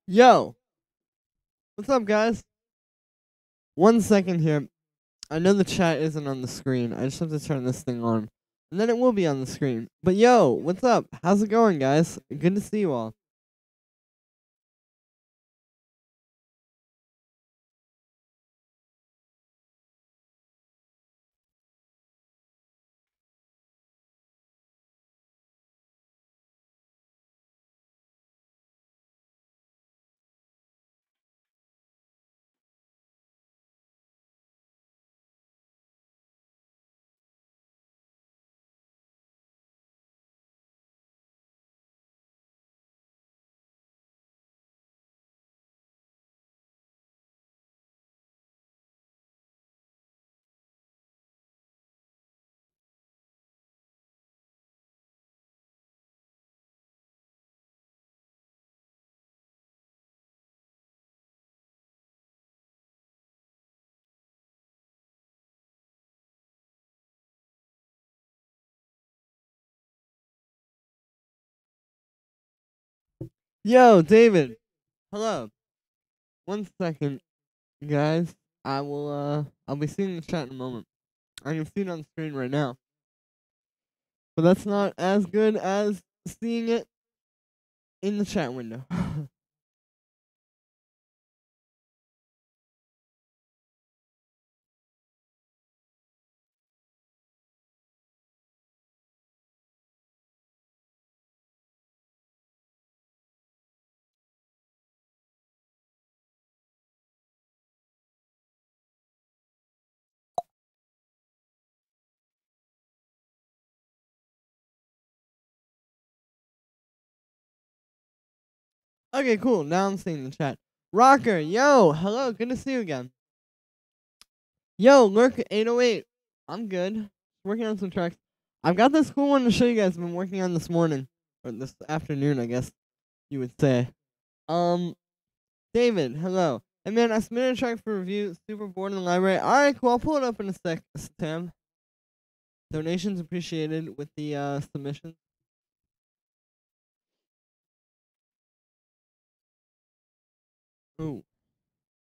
Yo, what's up, guys? 1 second here. I know the chat isn't on the screen. I just have to turn this thing on, and then it will be on the screen. But yo, what's up? How's it going, guys? Good to see you all. Yo, David. Hello. 1 second, guys. I'll be seeing the chat in a moment. I can see it on the screen right now. But that's not as good as seeing it in the chat window. Okay, cool. Now I'm seeing the chat. Rocker, yo, hello. Good to see you again. Yo, Lurk 808. I'm good. Working on some tracks. I've got this cool one to show you guys. I've been working on this morning. Or this afternoon, I guess you would say. David, hello. Hey man, I submitted a track for review. Super bored in the library. Alright, cool. I'll pull it up in a sec, Sam. Donations appreciated with the submission. Ooh.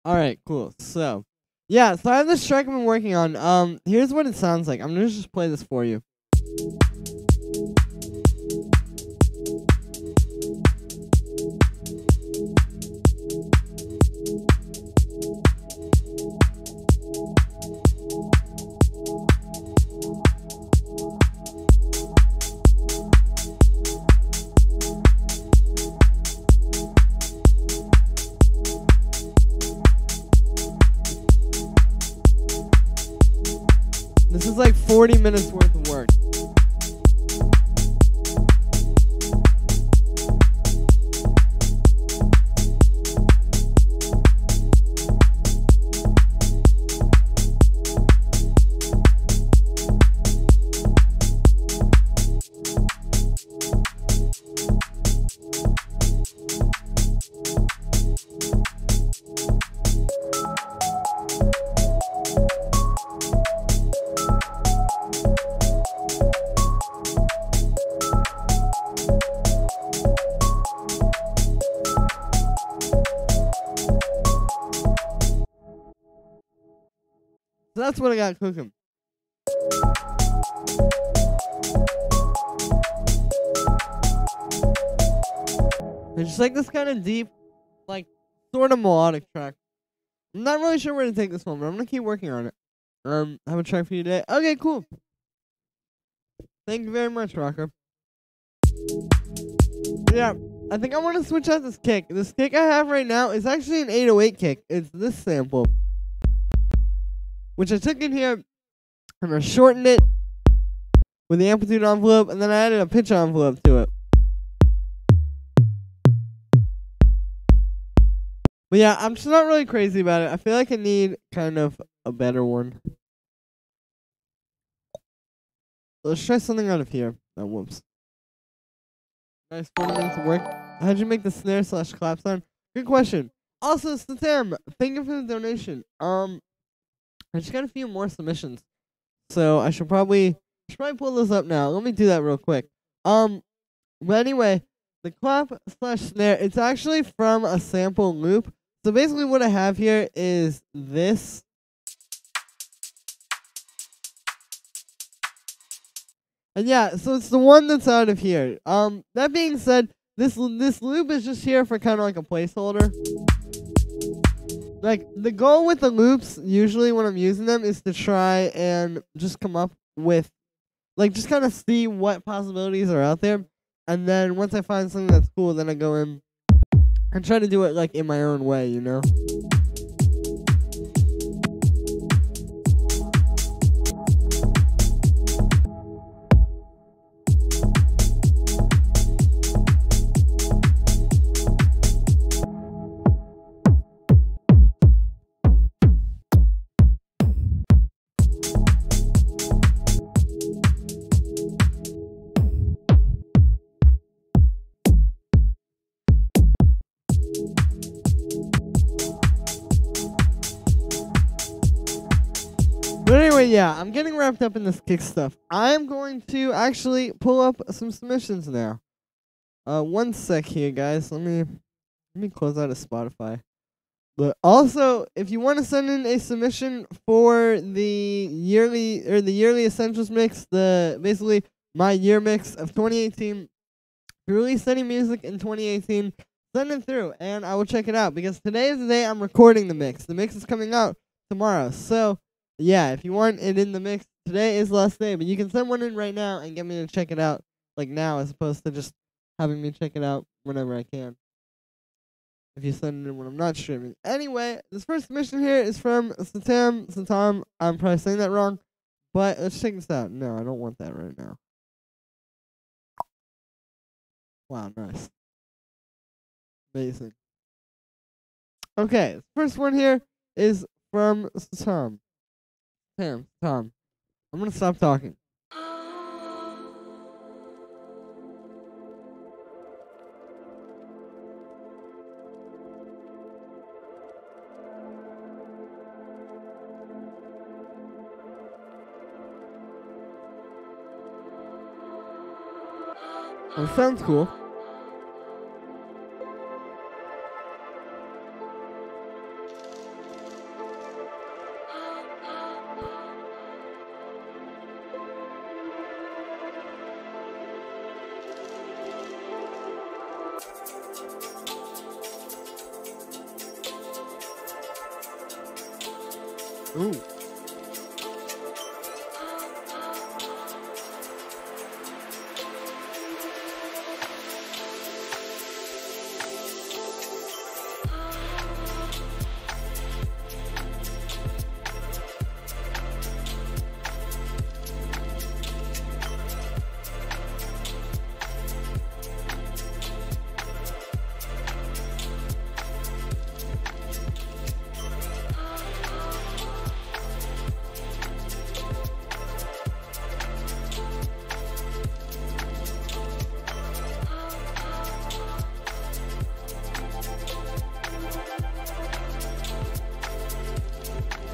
Alright, cool. So, yeah, so I have this track I've been working on. Here's what it sounds like. I'm gonna just play this for you. This is like 40 minutes worth of work. So that's what I got cooking. It's just like this kind of deep, like, sort of melodic track. I'm not really sure where to take this one, but I'm gonna keep working on it. I have a track for you today. Okay, cool. Thank you very much, Rocker. Yeah, I think I want to switch out this kick. This kick I have right now is actually an 808 kick. It's this sample, which I took in here And I shortened it with the amplitude envelope, and then I added a pitch envelope to it. But yeah, I'm just not really crazy about it. I feel like I need kind of a better one. Let's try something out of here. Oh, whoops. Nice 40 minutes of work. How'd you make the snare / clap sound? Good question. Also, Satam, thank you for the donation. I just got a few more submissions, so I should probably pull those up now. Let me do that real quick. But anyway, the clap / snare, it's actually from a sample loop. So basically what I have here is this. And yeah, so it's the one that's out of here. That being said, this loop is just here for kind of like a placeholder. Like, the goal with the loops, usually when I'm using them, is to try and just come up with, like, just kind of see what possibilities are out there. And then once I find something that's cool, then I go in and try to do it, like, in my own way, you know? But anyway, yeah, I'm getting wrapped up in this kick stuff. I'm going to actually pull up some submissions now. One sec here, guys. Let me close out of Spotify. But also, if you want to send in a submission for the yearly essentials mix, basically my year mix of 2018, if you release any music in 2018, send it through and I will check it out, because today is the day I'm recording the mix. The mix is coming out tomorrow. So yeah, if you want it in the mix, today is the last day, but you can send one in right now and get me to check it out, like now, as opposed to just having me check it out whenever I can. If you send it in when I'm not streaming. Anyway, this first submission here is from Satam. I'm probably saying that wrong, but let's check this out. No, I don't want that right now. Wow, nice. Amazing. Okay, the first one here is from Tom. Tom. I'm gonna stop talking. Oh, sounds cool. Ooh.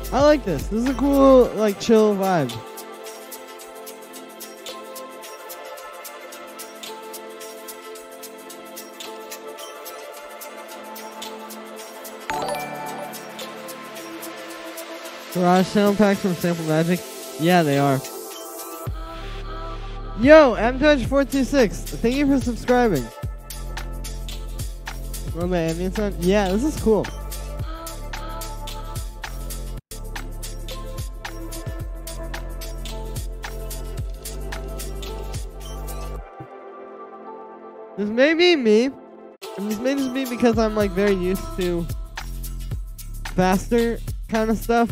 I like this. This is a cool, like, chill vibe. Garage sound packs from Sample Magic? Yeah, they are. Yo, MTouch426, thank you for subscribing. What my ambient sound? Yeah, this is cool. This may be me, and this may just be because I'm like very used to faster kind of stuff.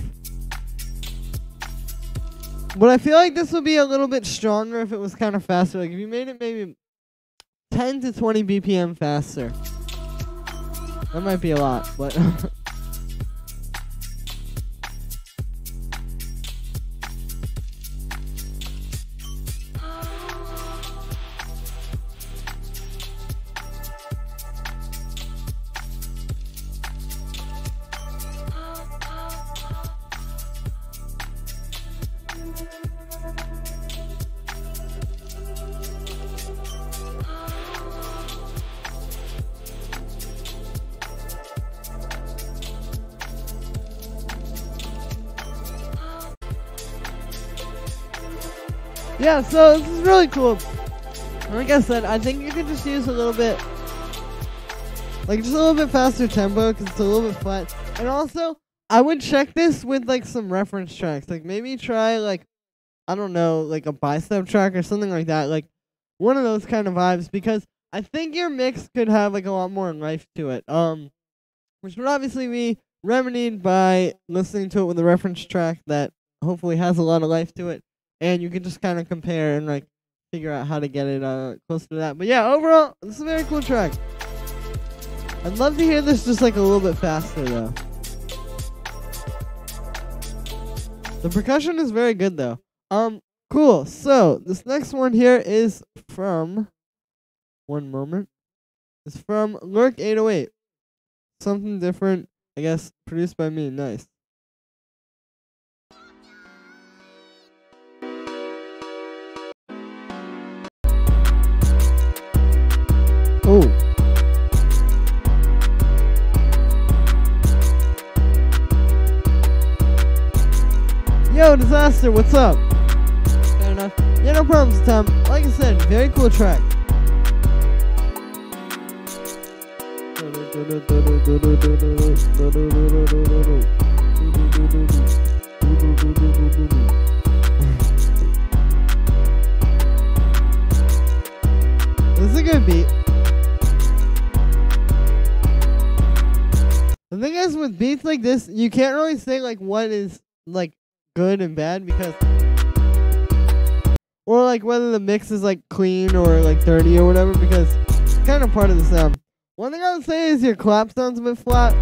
But I feel like this would be a little bit stronger if it was kind of faster. Like if you made it maybe 10 to 20 BPM faster. That might be a lot, but yeah, so this is really cool. Like I said, I think you could just use a little bit, like just a little bit faster tempo because it's a little bit flat. And also, I would check this with like some reference tracks. Like maybe try like, I don't know, like a bicep track or something like that. Like one of those kind of vibes, because I think your mix could have like a lot more life to it. Which would obviously be remedied by listening to it with a reference track that hopefully has a lot of life to it. And you can just kind of compare and like figure out how to get it close to that. But yeah, overall, this is a very cool track. I'd love to hear this just like a little bit faster though. The percussion is very good though. Cool. So this next one here is from, one moment, it's from Lurk 808. Something different, I guess, produced by me. Nice. Oh. Yo, Disaster, what's up? Fair enough. Yeah, no problems, Tom. Like I said, very cool track. This is a good beat. The thing is, with beats like this, you can't really say like what is like good and bad, because, or like whether the mix is like clean or like dirty or whatever, because it's kind of part of the sound. One thing I would say is your clap sounds a bit flat.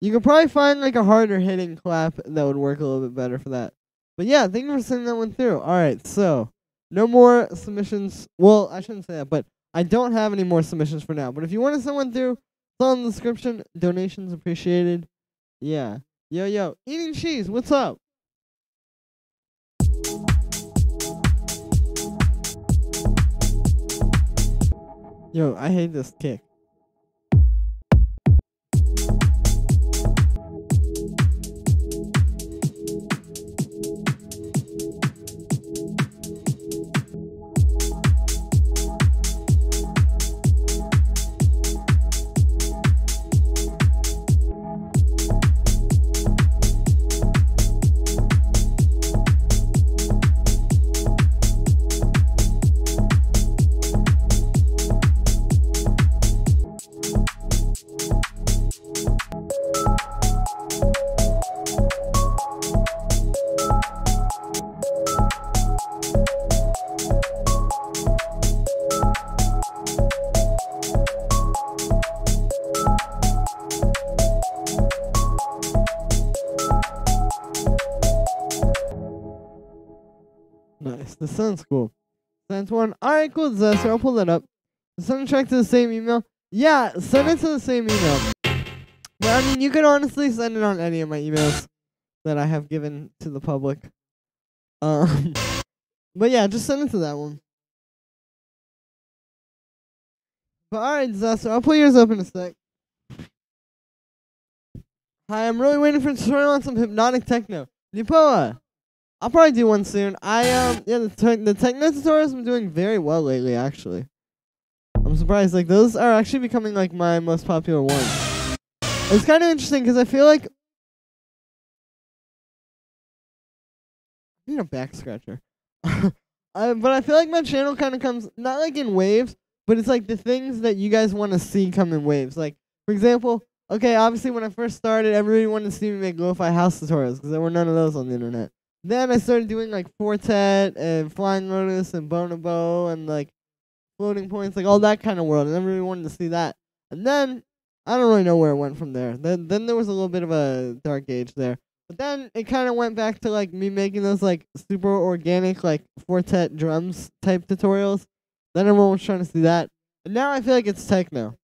You could probably find like a harder hitting clap that would work a little bit better for that. But yeah, thank you for sending that one through. Alright, so no more submissions. Well, I shouldn't say that, but I don't have any more submissions for now. But if you want to send one through, it's all in the description. Donations appreciated. Yeah. Yo, eating cheese, what's up? Yo, I hate this kick. Nice. This sounds cool. Sent one. Alright, cool, Disaster. I'll pull that up. Send a track to the same email. Yeah, send it to the same email. But I mean, you can honestly send it on any of my emails that I have given to the public. But yeah, just send it to that one. But alright, Disaster. I'll pull yours up in a sec. Hi, I'm really waiting for tutorial on some hypnotic techno. Nipoa! I'll probably do one soon. Yeah, the techno tutorials I'm doing very well lately, actually. I'm surprised. Like, those are actually becoming, like, my most popular ones. It's kind of interesting, because I feel like I need a back scratcher. But I feel like my channel kind of comes, not like in waves, but it's like the things that you guys want to see come in waves. Like, for example, Okay, obviously when I first started, everybody wanted to see me make lo-fi house tutorials because there were none of those on the internet. Then I started doing like Fortet and Flying Lotus and Bonobo and like floating points, like all that kind of world, and everybody wanted to see that. And then I don't really know where it went from there. Then there was a little bit of a dark age there. But then it kind of went back to like me making those like super organic like Fortet drums type tutorials. Then everyone was trying to see that. And now I feel like it's techno.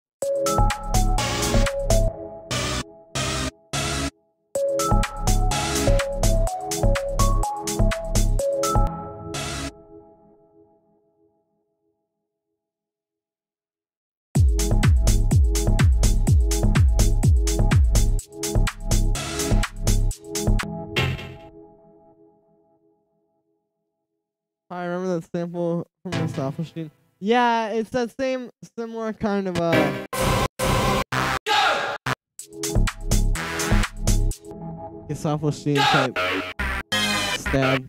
I remember that sample from the Sophie machine. Yeah, it's that same similar kind of Sophie machine type stab.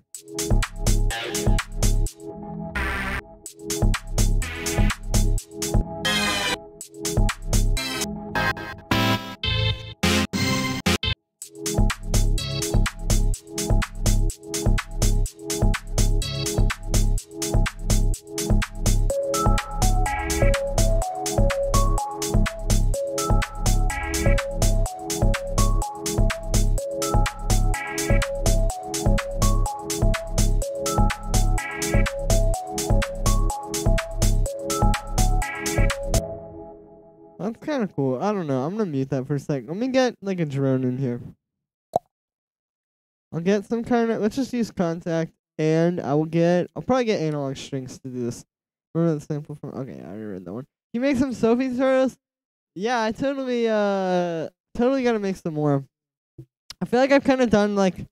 That's kind of cool. I don't know. I'm gonna mute that for a sec. Let me get like a drone in here. I'll get some kind of. Let's just use contact, and I'll probably get analog strings to do this. Remember the sample from? Okay, I already read that one. You make some Sophie tutorials? Yeah, I totally gotta make some more. I feel like I've kind of done like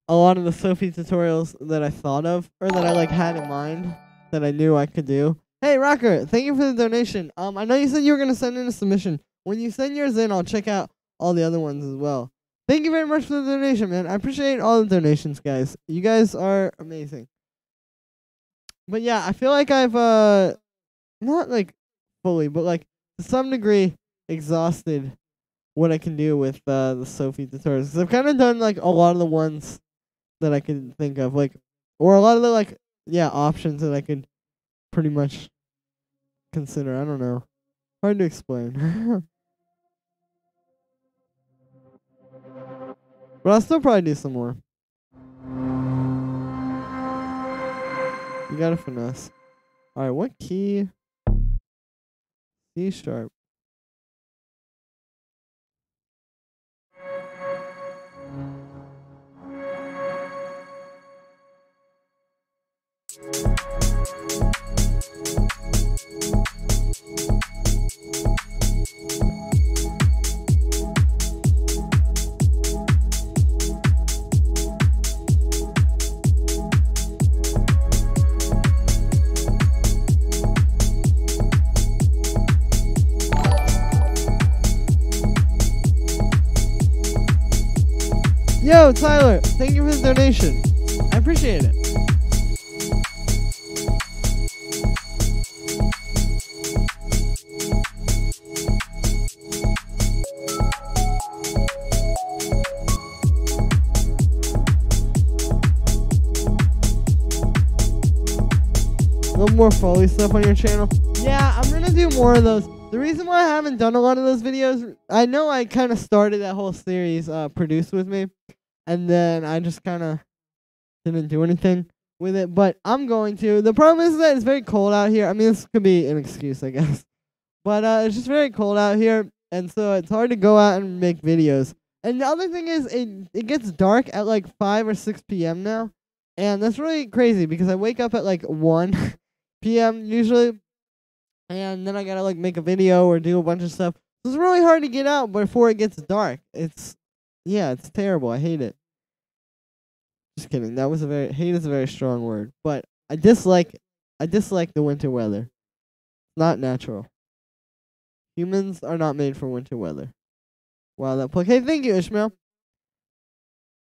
a lot of the Sophie tutorials that I thought of or that I like had in mind that I knew I could do. Hey, Rocker, thank you for the donation. I know you said you were gonna send in a submission. When you send yours in, I'll check out all the other ones as well. Thank you very much for the donation, man. I appreciate all the donations, guys. You guys are amazing. But yeah, I feel like I've not like fully, but like to some degree exhausted what I can do with the Sophie tutorials. 'Cause I've kind of done like a lot of the ones that I can think of, like, or a lot of the like options that I could pretty much consider. I don't know. Hard to explain. But I'll still probably do some more. You gotta finesse. Alright, what key? C sharp. Yo, Tyler, thank you for the donation. I appreciate it. A little more Foley stuff on your channel? Yeah, I'm gonna do more of those. The reason why I haven't done a lot of those videos, I know I kind of started that whole series, Produce With Me, and then I just kind of didn't do anything with it, but I'm going to. The problem is that it's very cold out here. I mean, this could be an excuse, I guess. But it's just very cold out here, and so it's hard to go out and make videos. And the other thing is, it gets dark at like 5 or 6 p.m. now, and that's really crazy because I wake up at like 1 p.m. usually, and then I gotta like make a video or do a bunch of stuff. So it's really hard to get out before it gets dark. It's terrible. I hate it. Just kidding. That was hate is a very strong word, but I dislike the winter weather. Not natural. Humans are not made for winter weather. Wow, that plug. Hey, thank you, Ishmael.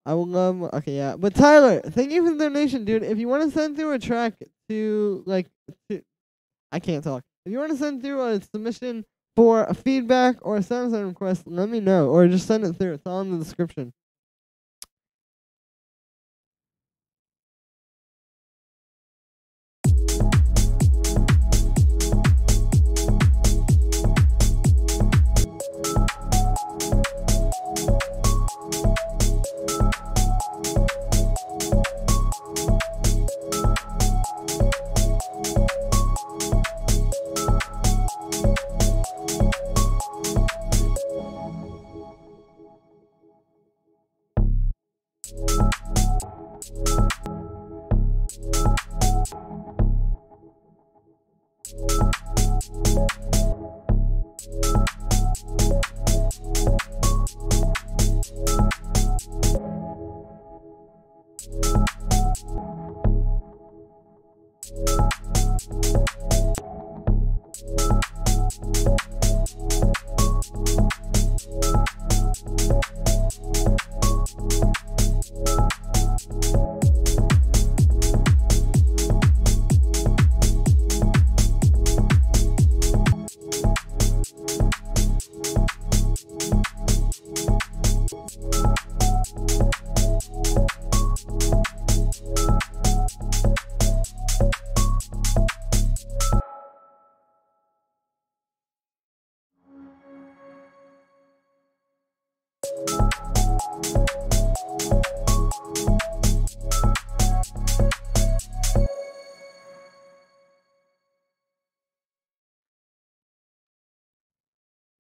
I will love. Okay, yeah. But Tyler, thank you for the donation, dude. If you want to send through a track to I can't talk. If you want to send through a submission for a feedback or a sound design request, let me know. Or just send it through. It's all in the description.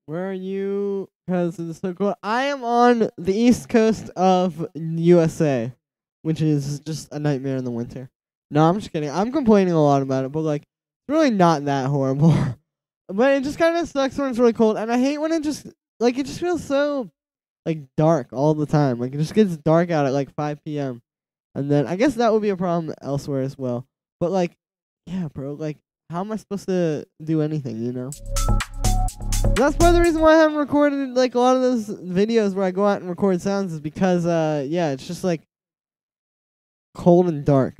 Where are you? Because it's so cool. I am on the east coast of USA, which is just a nightmare in the winter. No, I'm just kidding. I'm complaining a lot about it, but like, it's really not that horrible. But it just kind of sucks when it's really cold, and I hate when it just feels so like dark all the time. Like it just gets dark out at like 5 p.m. And then I guess that would be a problem elsewhere as well. But like, yeah, bro. Like, how am I supposed to do anything? You know. That's part of the reason why I haven't recorded like a lot of those videos where I go out and record sounds is because yeah, it's just like cold and dark.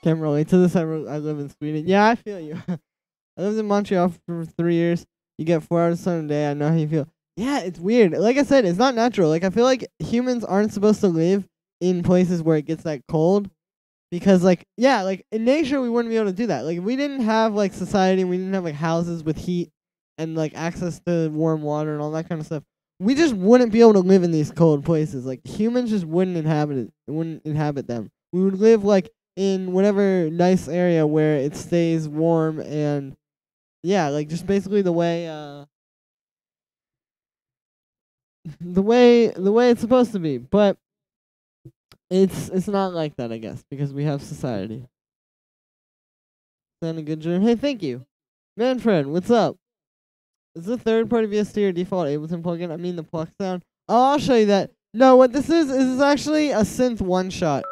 Can't relate to this. I live in Sweden. Yeah, I feel you. I lived in Montreal for 3 years. You get 4 hours of sun a day. I know how you feel. Yeah, it's weird. Like I said, it's not natural. Like I feel like humans aren't supposed to live in places where it gets that cold. Because like, yeah, like in nature we wouldn't be able to do that. Like if we didn't have like society, we didn't have like houses with heat and like access to warm water and all that kind of stuff. We just wouldn't be able to live in these cold places. Like humans just wouldn't inhabit them. We would live like in whatever nice area where it stays warm and yeah, like just basically the way the way it's supposed to be. But it's not like that, I guess, because we have society. Sound a good dream? Hey, thank you. Manfred, what's up? Is the third-party VST your default Ableton plugin? I mean the pluck sound. Oh, I'll show you that. No, what this is actually a synth one-shot.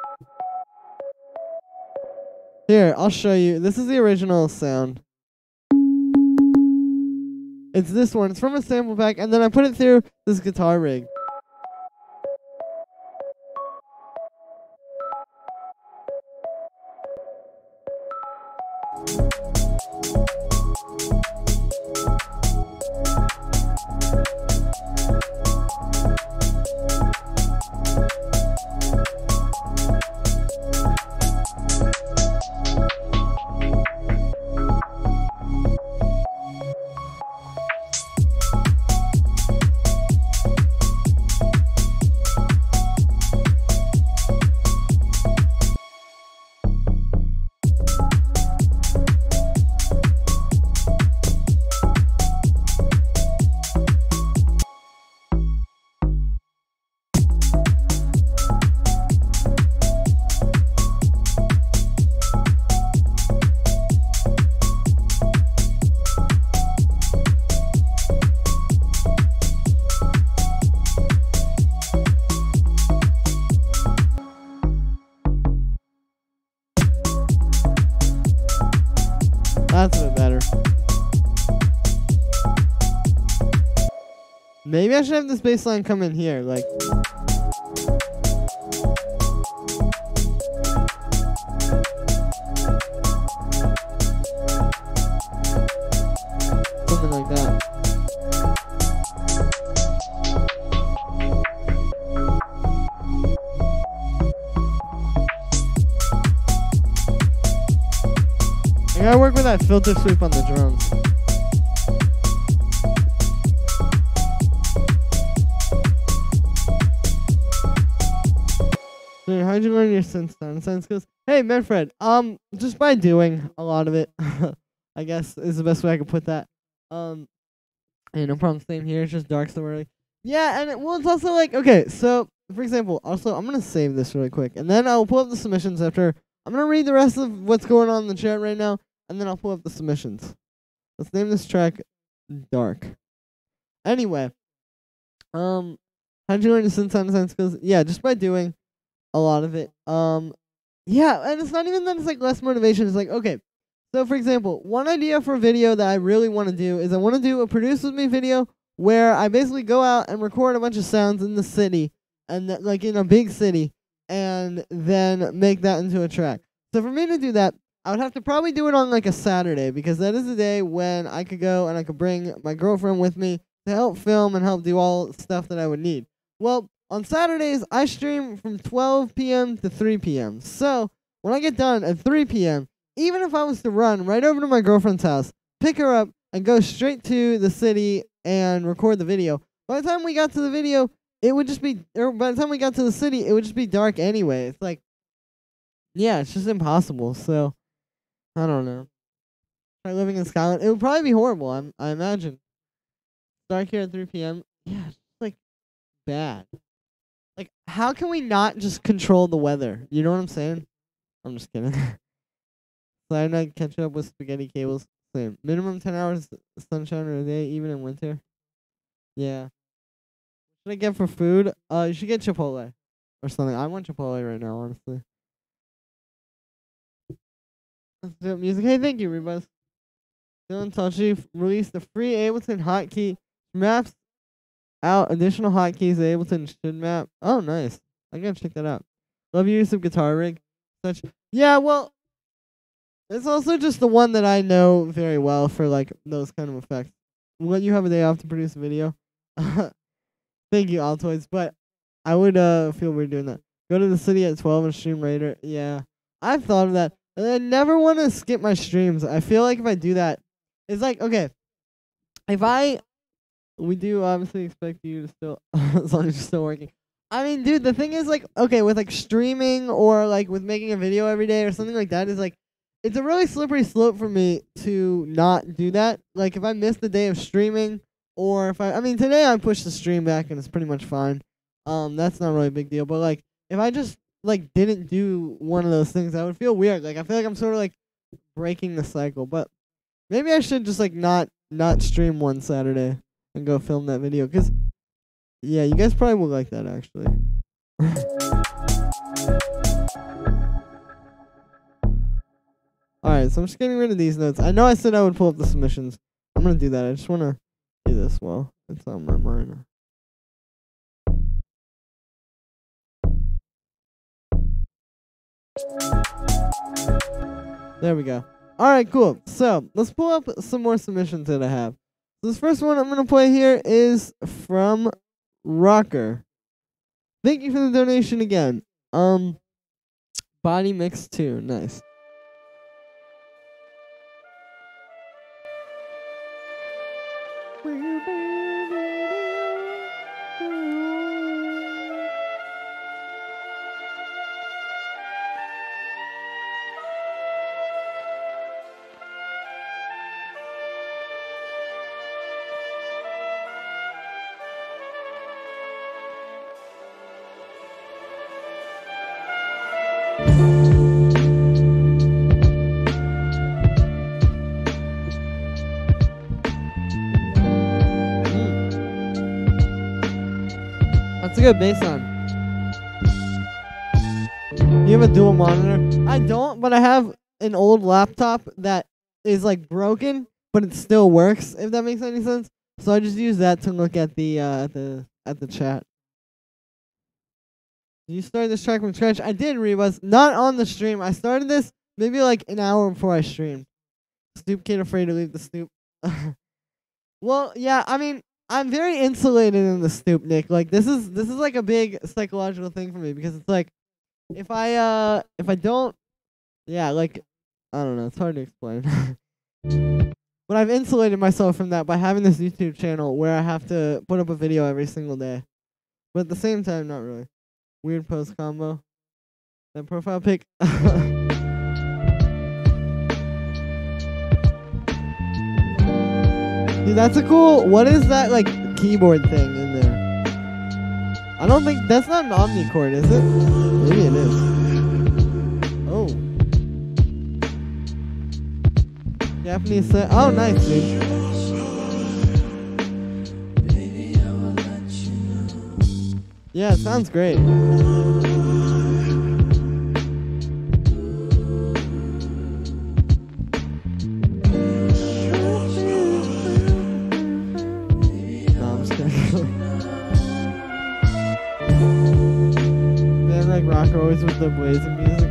Here, I'll show you. This is the original sound. It's this one. It's from a sample pack, and then I put it through this guitar rig. That's a bit better. Maybe I should have this bass line come in here, like. Something like that. I gotta work with that filter sweep on the drums. Dude, how'd you learn your synth sound? Sound skills? Hey, Manfred. Just by doing a lot of it. I guess is the best way I could put that. Hey, no problem. Same here. It's just dark so early. Yeah, and it's also like, okay, so for example, also I'm gonna save this really quick, and then I'll pull up the submissions after. I'm gonna read the rest of what's going on in the chat right now, and then I'll pull up the submissions. Let's name this track Dark. Anyway, how'd you learn to synth sound skills? Yeah, just by doing a lot of it. Yeah, and it's not even that it's like less motivation. It's like, okay, so for example, one idea for a video that I really want to do is I want to do a Produce With Me video where I basically go out and record a bunch of sounds in the city, and like in a big city, and then make that into a track. So for me to do that, I would have to probably do it on like a Saturday, because that is the day when I could go and I could bring my girlfriend with me to help film and help do all the stuff that I would need. Well, on Saturdays, I stream from 12 p.m. to 3 p.m. So when I get done at 3 p.m., even if I was to run right over to my girlfriend's house, pick her up, and go straight to the city and record the video, by the time we got to the video, it would just be, or by the time we got to the city, it would just be dark anyway. It's like, yeah, it's just impossible. So, I don't know. Try living in Scotland. It would probably be horrible, I imagine. Dark here at 3 p.m. Yeah, it's like bad. Like, how can we not just control the weather? You know what I'm saying? I'm just kidding. Saturday night, catch up with spaghetti cables. Same. Minimum 10 hours sunshine in a day, even in winter. Yeah. What should I get for food? You should get Chipotle or something. I want Chipotle right now, honestly. Let's do music. Hey, thank you, Rebuzz. Dylan Touchy released the free Ableton hotkey. Maps out additional hotkeys Ableton should map. Oh, nice. I gotta check that out. Love your use of guitar rig. Such. Yeah, well, it's also just the one that I know very well for like those kind of effects. When you have a day off to produce a video. Thank you, Altoids. But I would feel weird doing that. Go to the city at 12 and stream later. Yeah, I've thought of that. And I never want to skip my streams. I feel like if I do that, it's like, okay, we do obviously expect you to still, as long as you're still working. I mean, dude, the thing is, like, okay, with like streaming or like with making a video every day or something like that, is like, it's a really slippery slope for me to not do that. Like, if I miss the day of streaming, or if I mean, today I pushed the stream back and it's pretty much fine. That's not really a big deal. But like, if I just like didn't do one of those things, I would feel weird. Like, I feel like I'm sort of like breaking the cycle. But maybe I should just like not not stream one Saturday and go film that video. Cause yeah, you guys probably will like that actually. Alright, so I'm just getting rid of these notes. I know I said I would pull up the submissions. I'm gonna do that. I just wanna do this while it's on my mind. There we go. Alright, cool. So, let's pull up some more submissions that I have. So this first one I'm going to play here is from Rocker. Thank you for the donation again. Body Mix 2. Nice. That's a good bass line. You have a dual monitor? I don't, but I have an old laptop that is like broken, but it still works, if that makes any sense. So I just use that to look at the chat. You started this track from scratch? I did, Rebus. Not on the stream. I started this maybe like an hour before I streamed. Stoop kid afraid to leave the stoop. Well, yeah, I mean, I'm very insulated in the stoop, Nick. Like this is like a big psychological thing for me because it's like if I don't, yeah, like I don't know, it's hard to explain. But I've insulated myself from that by having this YouTube channel where I have to put up a video every single day. But at the same time, not really. Weird post combo. That profile pic. Dude, that's a cool. What is that like keyboard thing in there? I don't think that's not an omnichord, is it? Maybe it is. Oh. Japanese set. Oh, nice, dude. Yeah, it sounds great. Man, like Rocker always with the blazing music.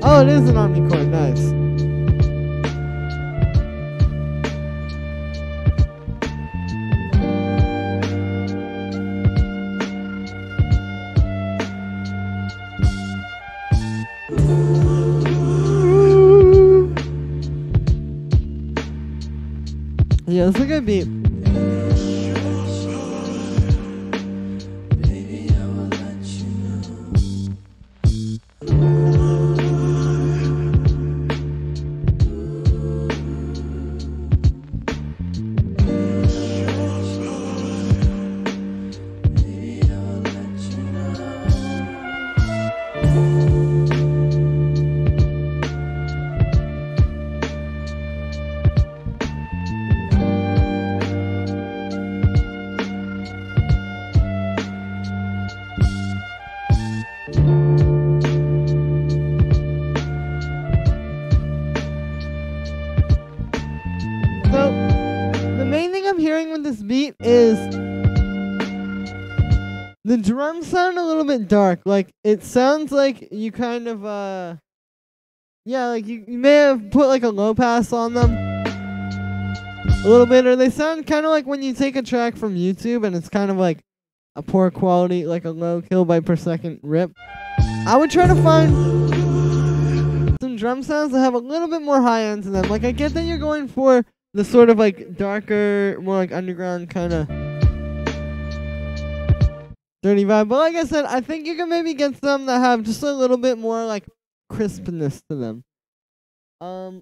Oh, it is an omnichord, nice. Yeah, it's a good beat. The drums sound a little bit dark. Like, it sounds like you kind of, yeah, like you may have put like a low pass on them a little bit, or they sound kind of like when you take a track from YouTube and it's kind of like a poor quality, like a low kilobyte per second rip. I would try to find some drum sounds that have a little bit more high end to them. Like, I get that you're going for the sort of like darker, more like underground kind of dirty vibe, but like I said, I think you can maybe get some that have just a little bit more like crispness to them. Do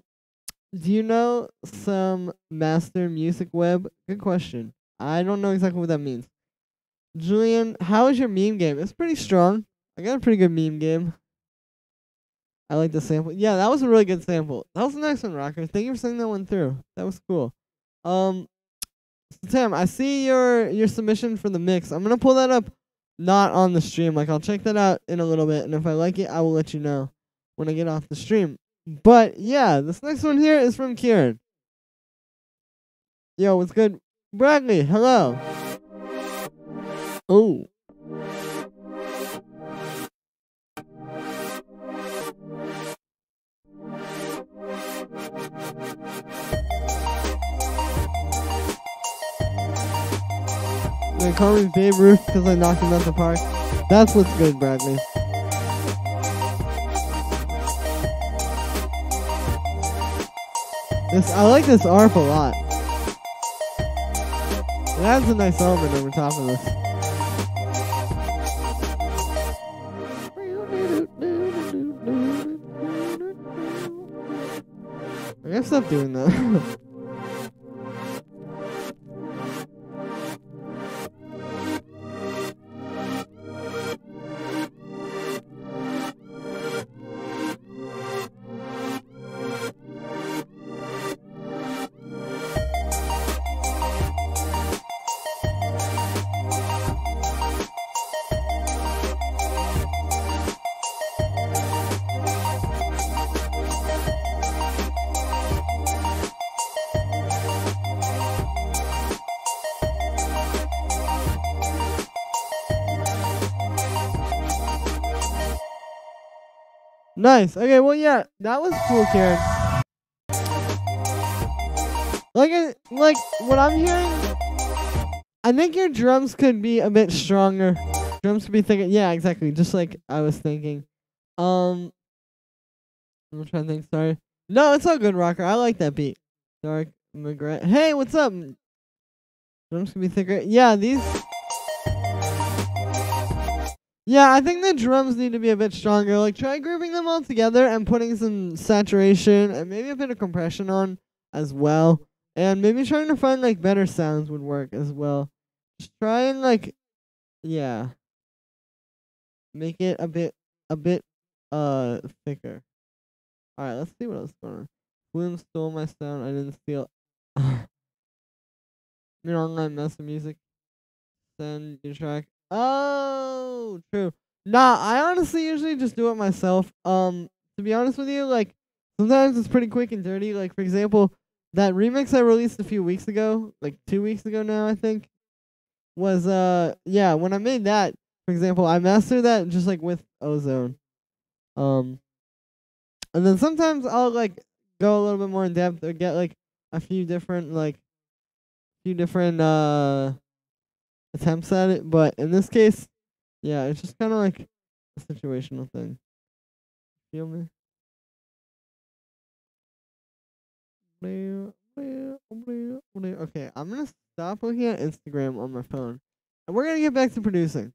you know some master music web? Good question. I don't know exactly what that means. Julian, how is your meme game? It's pretty strong. I got a pretty good meme game. I like the sample. Yeah, that was a really good sample. That was a nice one, Rocker. Thank you for sending that one through. That was cool. So Tim, I see your submission for the mix. I'm gonna pull that up, not on the stream. Like I'll check that out in a little bit, and if I like it, I will let you know when I get off the stream. But yeah, this next one here is from Kieran. Yo, what's good? Bradley, hello. Oh. They call me Babe Ruth because I knocked him out the park. That's what's good, Bradley. I like this ARP a lot. It adds a nice element over top of this. I gotta stop doing that. Nice. Okay, well, yeah, that was cool, Karen. Like what I'm hearing, I think your drums could be a bit stronger. Drums could be thicker. Yeah, exactly. Just like I was thinking. I'm trying to think. Sorry. No, it's all good, Rocker. I like that beat. Dark McGrath. Hey, what's up? Drums could be thicker. Yeah, these. Yeah, I think the drums need to be a bit stronger. Like, try grouping them all together and putting some saturation and maybe a bit of compression on as well. And maybe trying to find, like, better sounds would work as well. Just try and, like, yeah. Make it a bit, thicker. Alright, let's see what else is going on. Bloom stole my sound. I didn't steal. Your online mess of music. Send your track. Oh, true. Nah, I honestly usually just do it myself. To be honest with you, like, sometimes it's pretty quick and dirty. Like, for example, that remix I released a few weeks ago, like 2 weeks ago now, I think, was, yeah, when I made that, for example, I mastered that just, like, with Ozone. And then sometimes I'll, like, go a little bit more in depth or get, like, a few different, attempts at it, but in this case, yeah, it's just kind of like a situational thing. Feel me? Okay, I'm gonna stop looking at Instagram on my phone, and we're gonna get back to producing.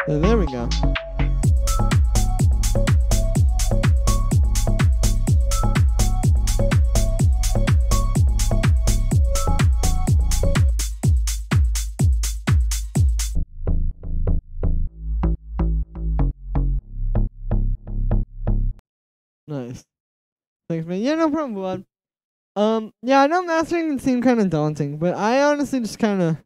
So there we go. Nice. Thanks, man. Yeah, no problem, bud. Yeah, I know mastering can seem kind of daunting, but I honestly just kind of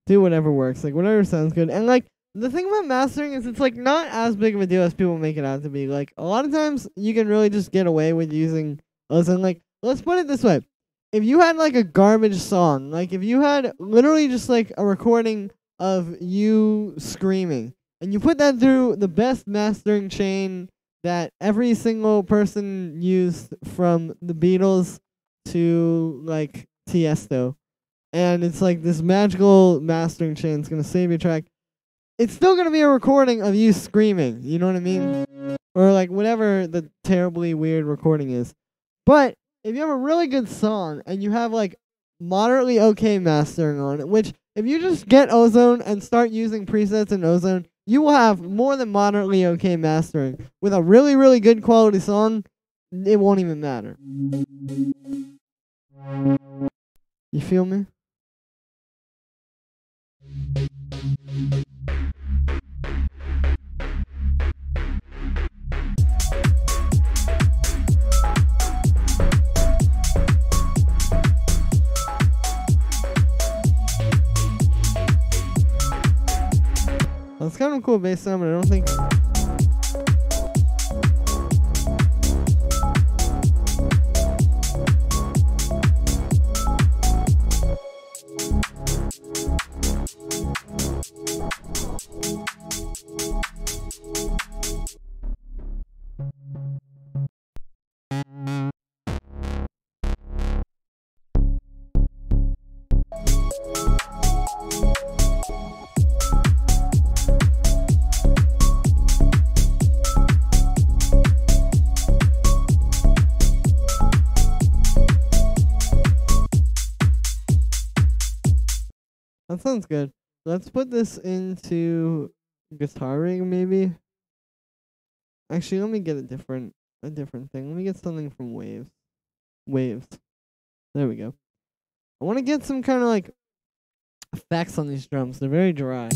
do whatever works, like whatever sounds good. And like the thing about mastering is it's like not as big of a deal as people make it out to be. Like a lot of times you can really just get away with using Ozone. Like, let's put it this way: if you had like a garbage song, like if you had literally just like a recording of you screaming, and you put that through the best mastering chain that every single person used, from the Beatles to like Tiesto, and it's like this magical mastering chain. It's gonna save your track. It's still gonna be a recording of you screaming. You know what I mean? Or like whatever the terribly weird recording is. But if you have a really good song and you have like moderately okay mastering on it, which if you just get Ozone and start using presets in Ozone, you will have more than moderately okay mastering. With a really, really good quality song, it won't even matter. You feel me? That's kind of a cool bass sound, but I don't think... That sounds good. Let's put this into guitaring, maybe. Actually, let me get a different thing. Let me get something from Waves. Waves. There we go. I want to get some kind of like effects on these drums. They're very dry.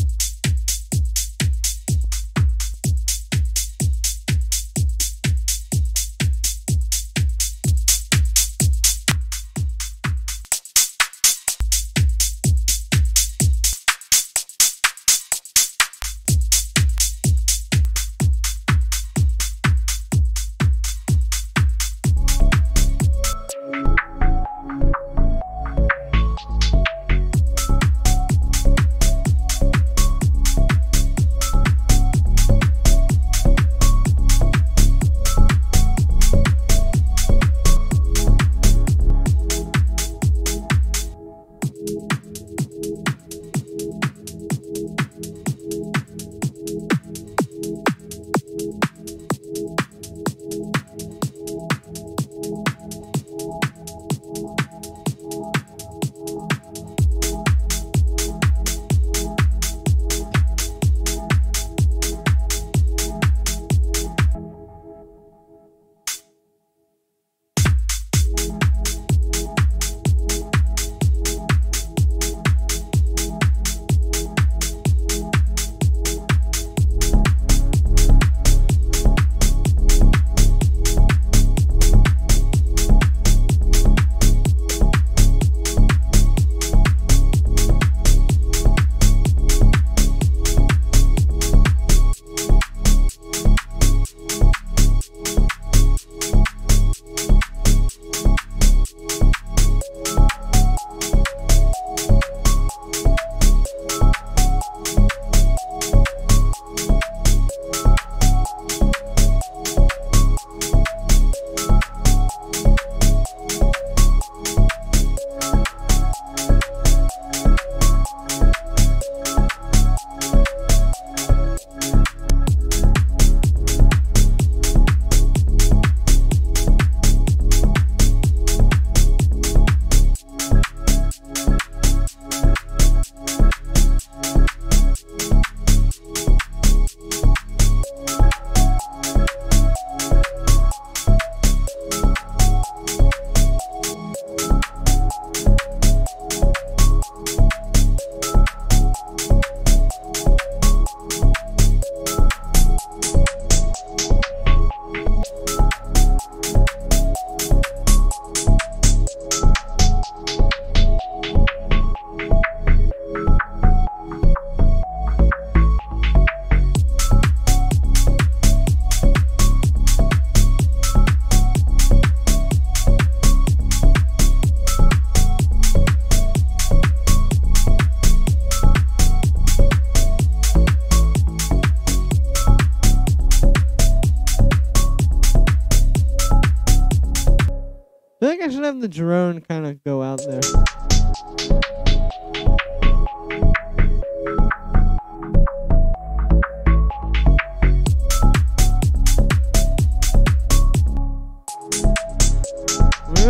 I feel like I should have the drone kind of go out there.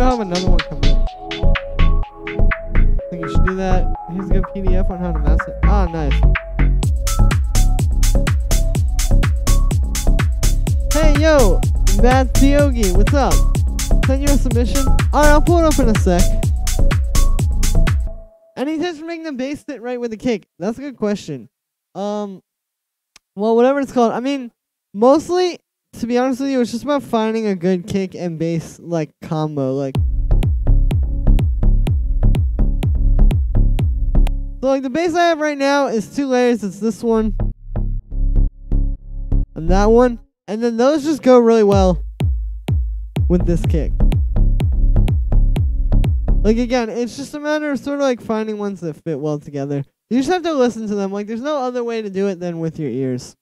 I'll have another one come in. I think you should do that. Here's a good PDF on how to master. Ah, nice. Hey, yo, Matt Diogi, what's up? Send you a submission? Alright, I'll pull it up in a sec. Any tips for making the bass sit right with the kick? That's a good question. Well, whatever it's called. I mean, mostly, to be honest with you, it's just about finding a good kick and bass, like, combo. Like, so, like, the bass I have right now is 2 layers. It's this one and that one. And then those just go really well with this kick. Like, again, it's just a matter of sort of like finding ones that fit well together. You just have to listen to them. Like, there's no other way to do it than with your ears.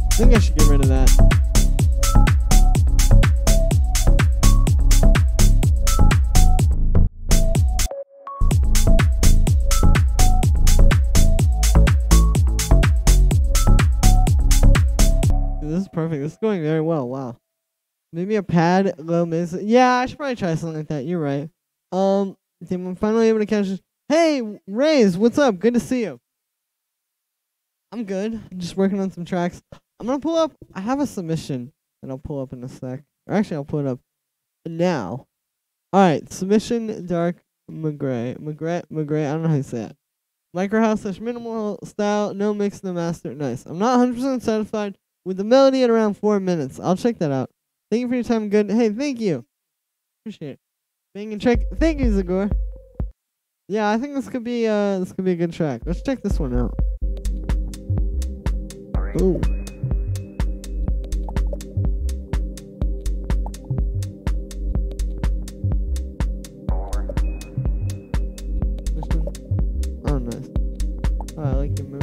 I think I should get rid of that. Dude, this is perfect. This is going very well. Wow. Maybe a pad, low miss. Yeah, I should probably try something like that. You're right. I'm finally able to catch this. Hey, Raze, what's up? Good to see you. I'm good. Just working on some tracks. I'm gonna pull up. I have a submission that I'll pull up in a sec. Or actually, I'll pull it up now. All right, submission Dark McGray. I don't know how you say it. Microhouse / minimal style, no mix, no master. Nice. I'm not 100% satisfied with the melody at around 4 minutes. I'll check that out. Thank you for your time. Good. Hey, thank you. Appreciate it. Bang and check. Thank you, Zagor. Yeah, I think this could be a good track. Let's check this one out. Ooh. Oh, nice. Oh, I like your move.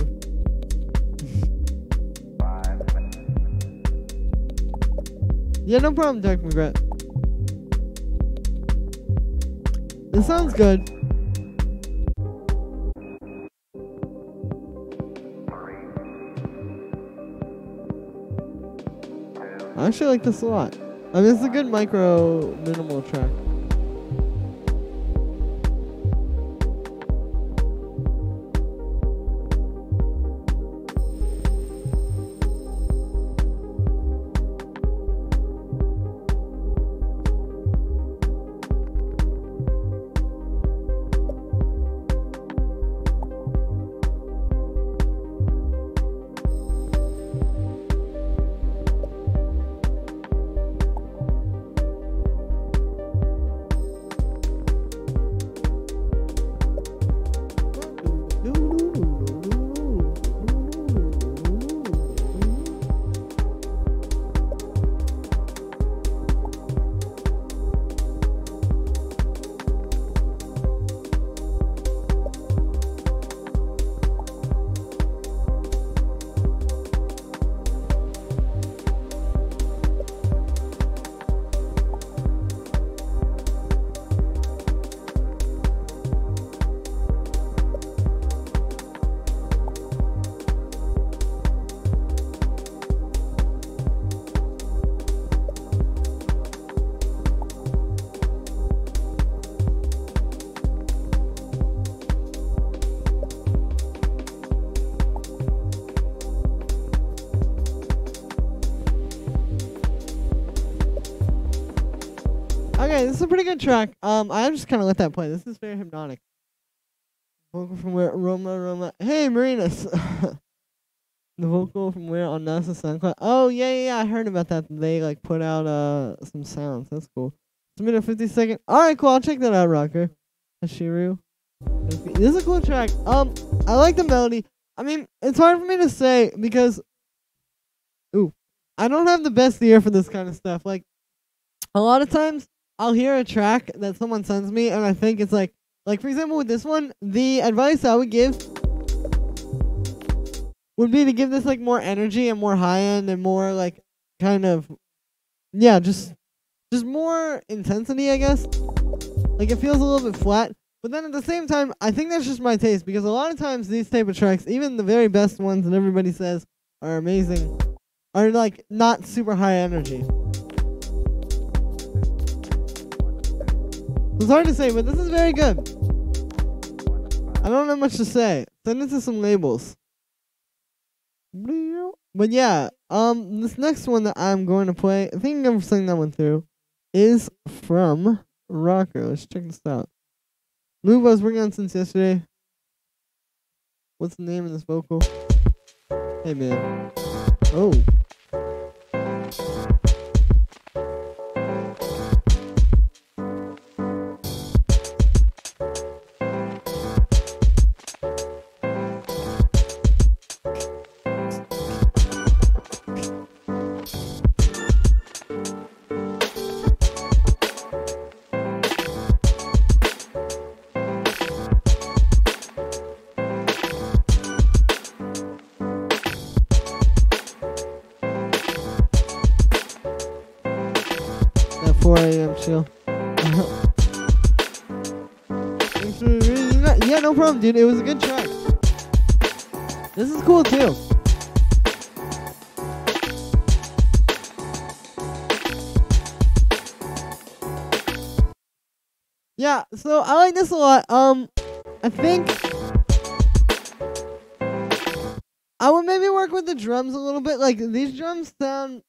Yeah, no problem, Dark McGrath. This sounds good. I actually like this a lot. I mean, it's a good micro minimal track. Okay, this is a pretty good track. I just kind of let that play. This is very hypnotic. Vocal from where? Roma. Hey, Marina. The vocal from where on NASA SoundCloud? Oh, yeah. I heard about that. They like put out some sounds. That's cool. It's a minute 50-second. All right, cool. I'll check that out, Rocker. Hashiru. This is a cool track. I like the melody. I mean, it's hard for me to say because, I don't have the best ear for this kind of stuff. Like, a lot of times I'll hear a track that someone sends me, and I think it's like for example with this one, the advice I would give would be to give this like more energy and more high end and more like kind of just more intensity, I guess. Like it feels a little bit flat, but then at the same time, I think that's just my taste because a lot of times these type of tracks, even the very best ones that everybody says are amazing, are like not super high energy. It's hard to say, but this is very good. I don't have much to say. Send it to some labels. But yeah, this next one that I'm going to play, I think I'm singing that one through, is from Rocker. Let's check this out. Move I was working on since yesterday. What's the name of this vocal? Hey man. Oh. At 4 a.m. chill. Yeah, no problem, dude. It was a good track. This is cool too. Yeah, so I like this a lot. I think I would maybe work with the drums a little bit. Like these drums sound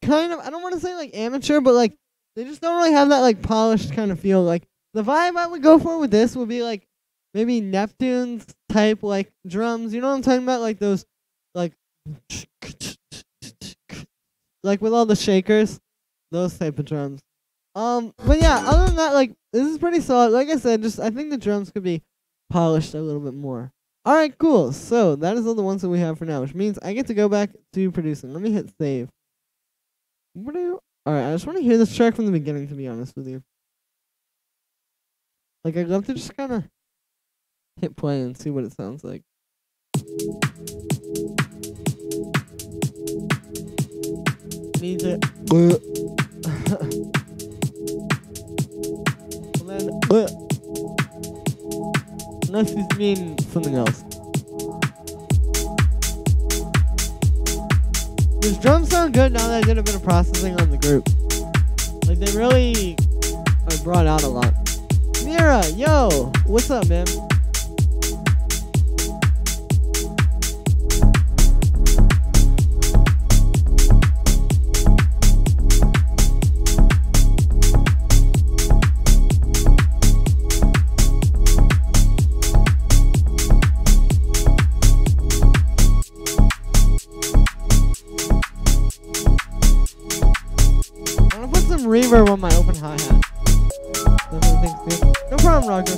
kind of, I don't want to say like amateur, but like they just don't really have that like polished kind of feel. Like the vibe I would go for with this would be like maybe Neptune's type like drums. You know what I'm talking about? Like those like with all the shakers, those type of drums. But yeah, other than that, like this is pretty solid. Like I said, just I think the drums could be polished a little bit more. All right, cool. So that is all the ones that we have for now, which means I get to go back to producing. Let me hit save. Alright, I just want to hear this track from the beginning, to be honest with you. Like, I'd love to just kind of hit play and see what it sounds like. Need to... Unless he's mean something else. These drums sound good now that I did a bit of processing on the group. Like, they really are brought out a lot. Mira, yo! What's up, man? Reverb on my open hi-hat. No problem, Roger.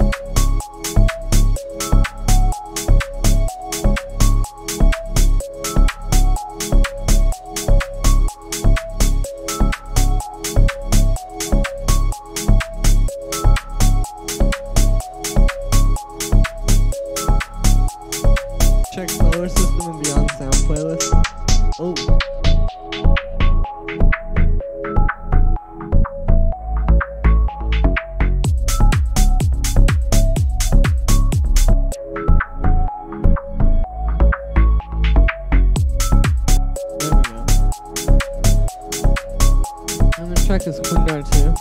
Check Solar System and Beyond Sound playlist. Oh. Track is Quindar too.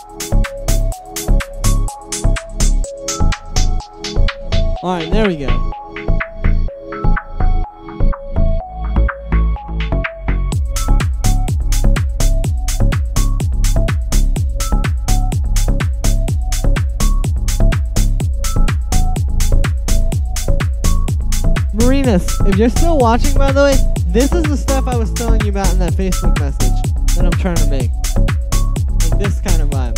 Alright, there we go. Marina, if you're still watching, by the way, this is the stuff I was telling you about in that Facebook message that I'm trying to make. Like this kind of vibe.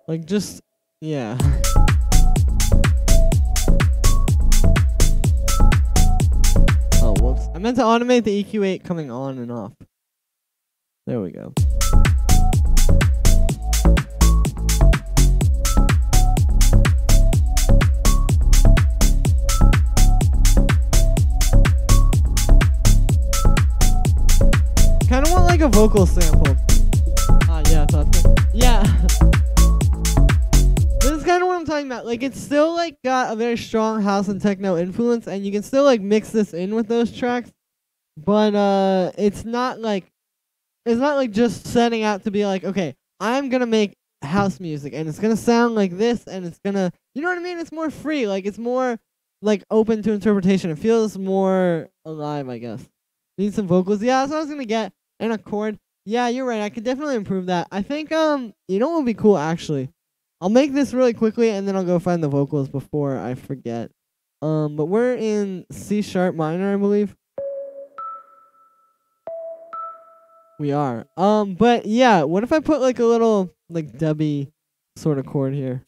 Like just, yeah. Oh, whoops. I meant to automate the EQ8 coming on and off. There we go. Kind of want like a vocal sample. Yeah, I thought so. Yeah. This is kind of what I'm talking about. Like, it's still like got a very strong house and techno influence, and you can still like mix this in with those tracks, but it's not like just setting out to be like, okay, I'm gonna make house music and it's gonna sound like this, and it's gonna, you know what I mean? It's more free. Like, it's more like open to interpretation. It feels more alive, I guess. Need some vocals. Yeah, that's what I was gonna get. And a chord. Yeah, you're right. I could definitely improve that. I think you know what would be cool actually? I'll make this really quickly and then I'll go find the vocals before I forget. But we're in C sharp minor, I believe. We are. But yeah, what if I put like a little like dubby sort of chord here?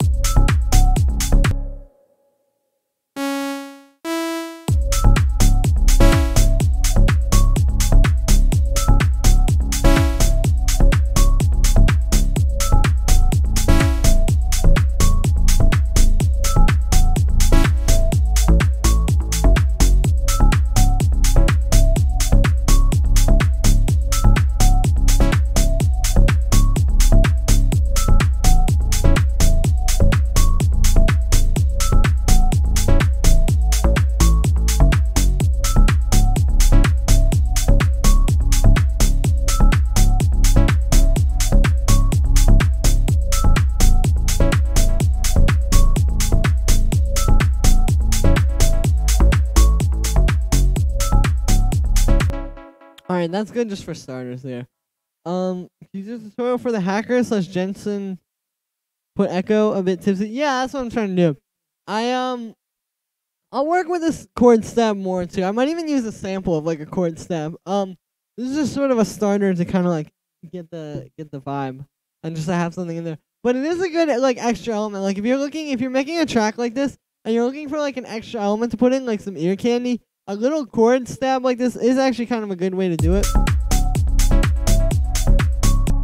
Alright, that's good just for starters there. User tutorial for the hacker / Jensen put echo a bit tipsy. Yeah, that's what I'm trying to do. I'll work with this chord stab more too. I might even use a sample of like a chord stab. This is just sort of a starter to kind of like get the vibe and just to have something in there. But it is a good like extra element. Like if you're making a track like this and you're looking for like an extra element to put in, like some ear candy, a little chord stab like this is actually kind of a good way to do it.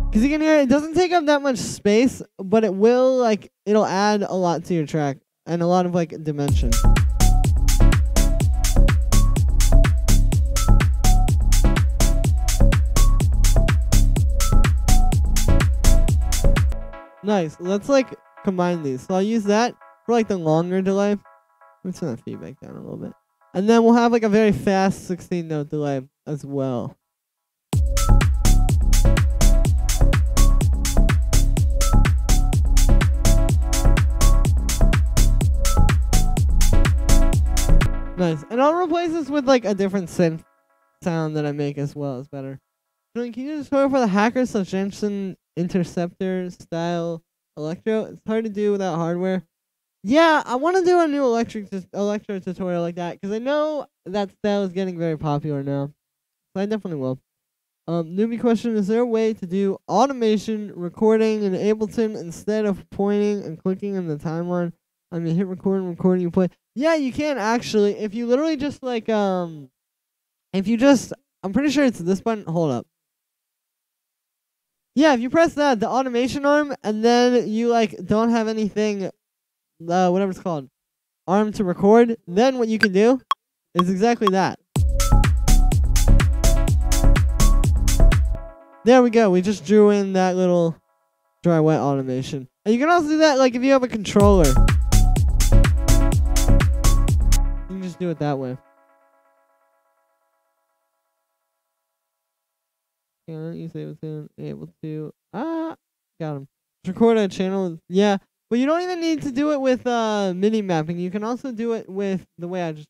Because you can hear it doesn't take up that much space, but it will like it'll add a lot to your track and a lot of like dimension. Nice. Let's like combine these. So I'll use that for like the longer delay. Let's turn that feedback down a little bit. And then we'll have like a very fast 16-note delay as well. Nice. And I'll replace this with like a different synth sound that I make as well. It's better. Can you just go for the hacker / Jensen interceptor style electro? It's hard to do without hardware. Yeah, I want to do a new electro tutorial like that because I know that style is getting very popular now. So I definitely will. Newbie question: is there a way to do automation recording in Ableton instead of pointing and clicking in the timeline? I mean, hit record and recording you play. Yeah, you can actually. If you literally just like I'm pretty sure it's this button. Hold up. Yeah, if you press that, the automation arm, and then you like don't have anything, whatever it's called, arm to record, then what you can do is exactly that. There we go. We just drew in that little dry wet automation. And you can also do that like if you have a controller. You can just do it that way. You say able to got him. Record a channel, yeah, but you don't even need to do it with MIDI mapping. You can also do it with the way I just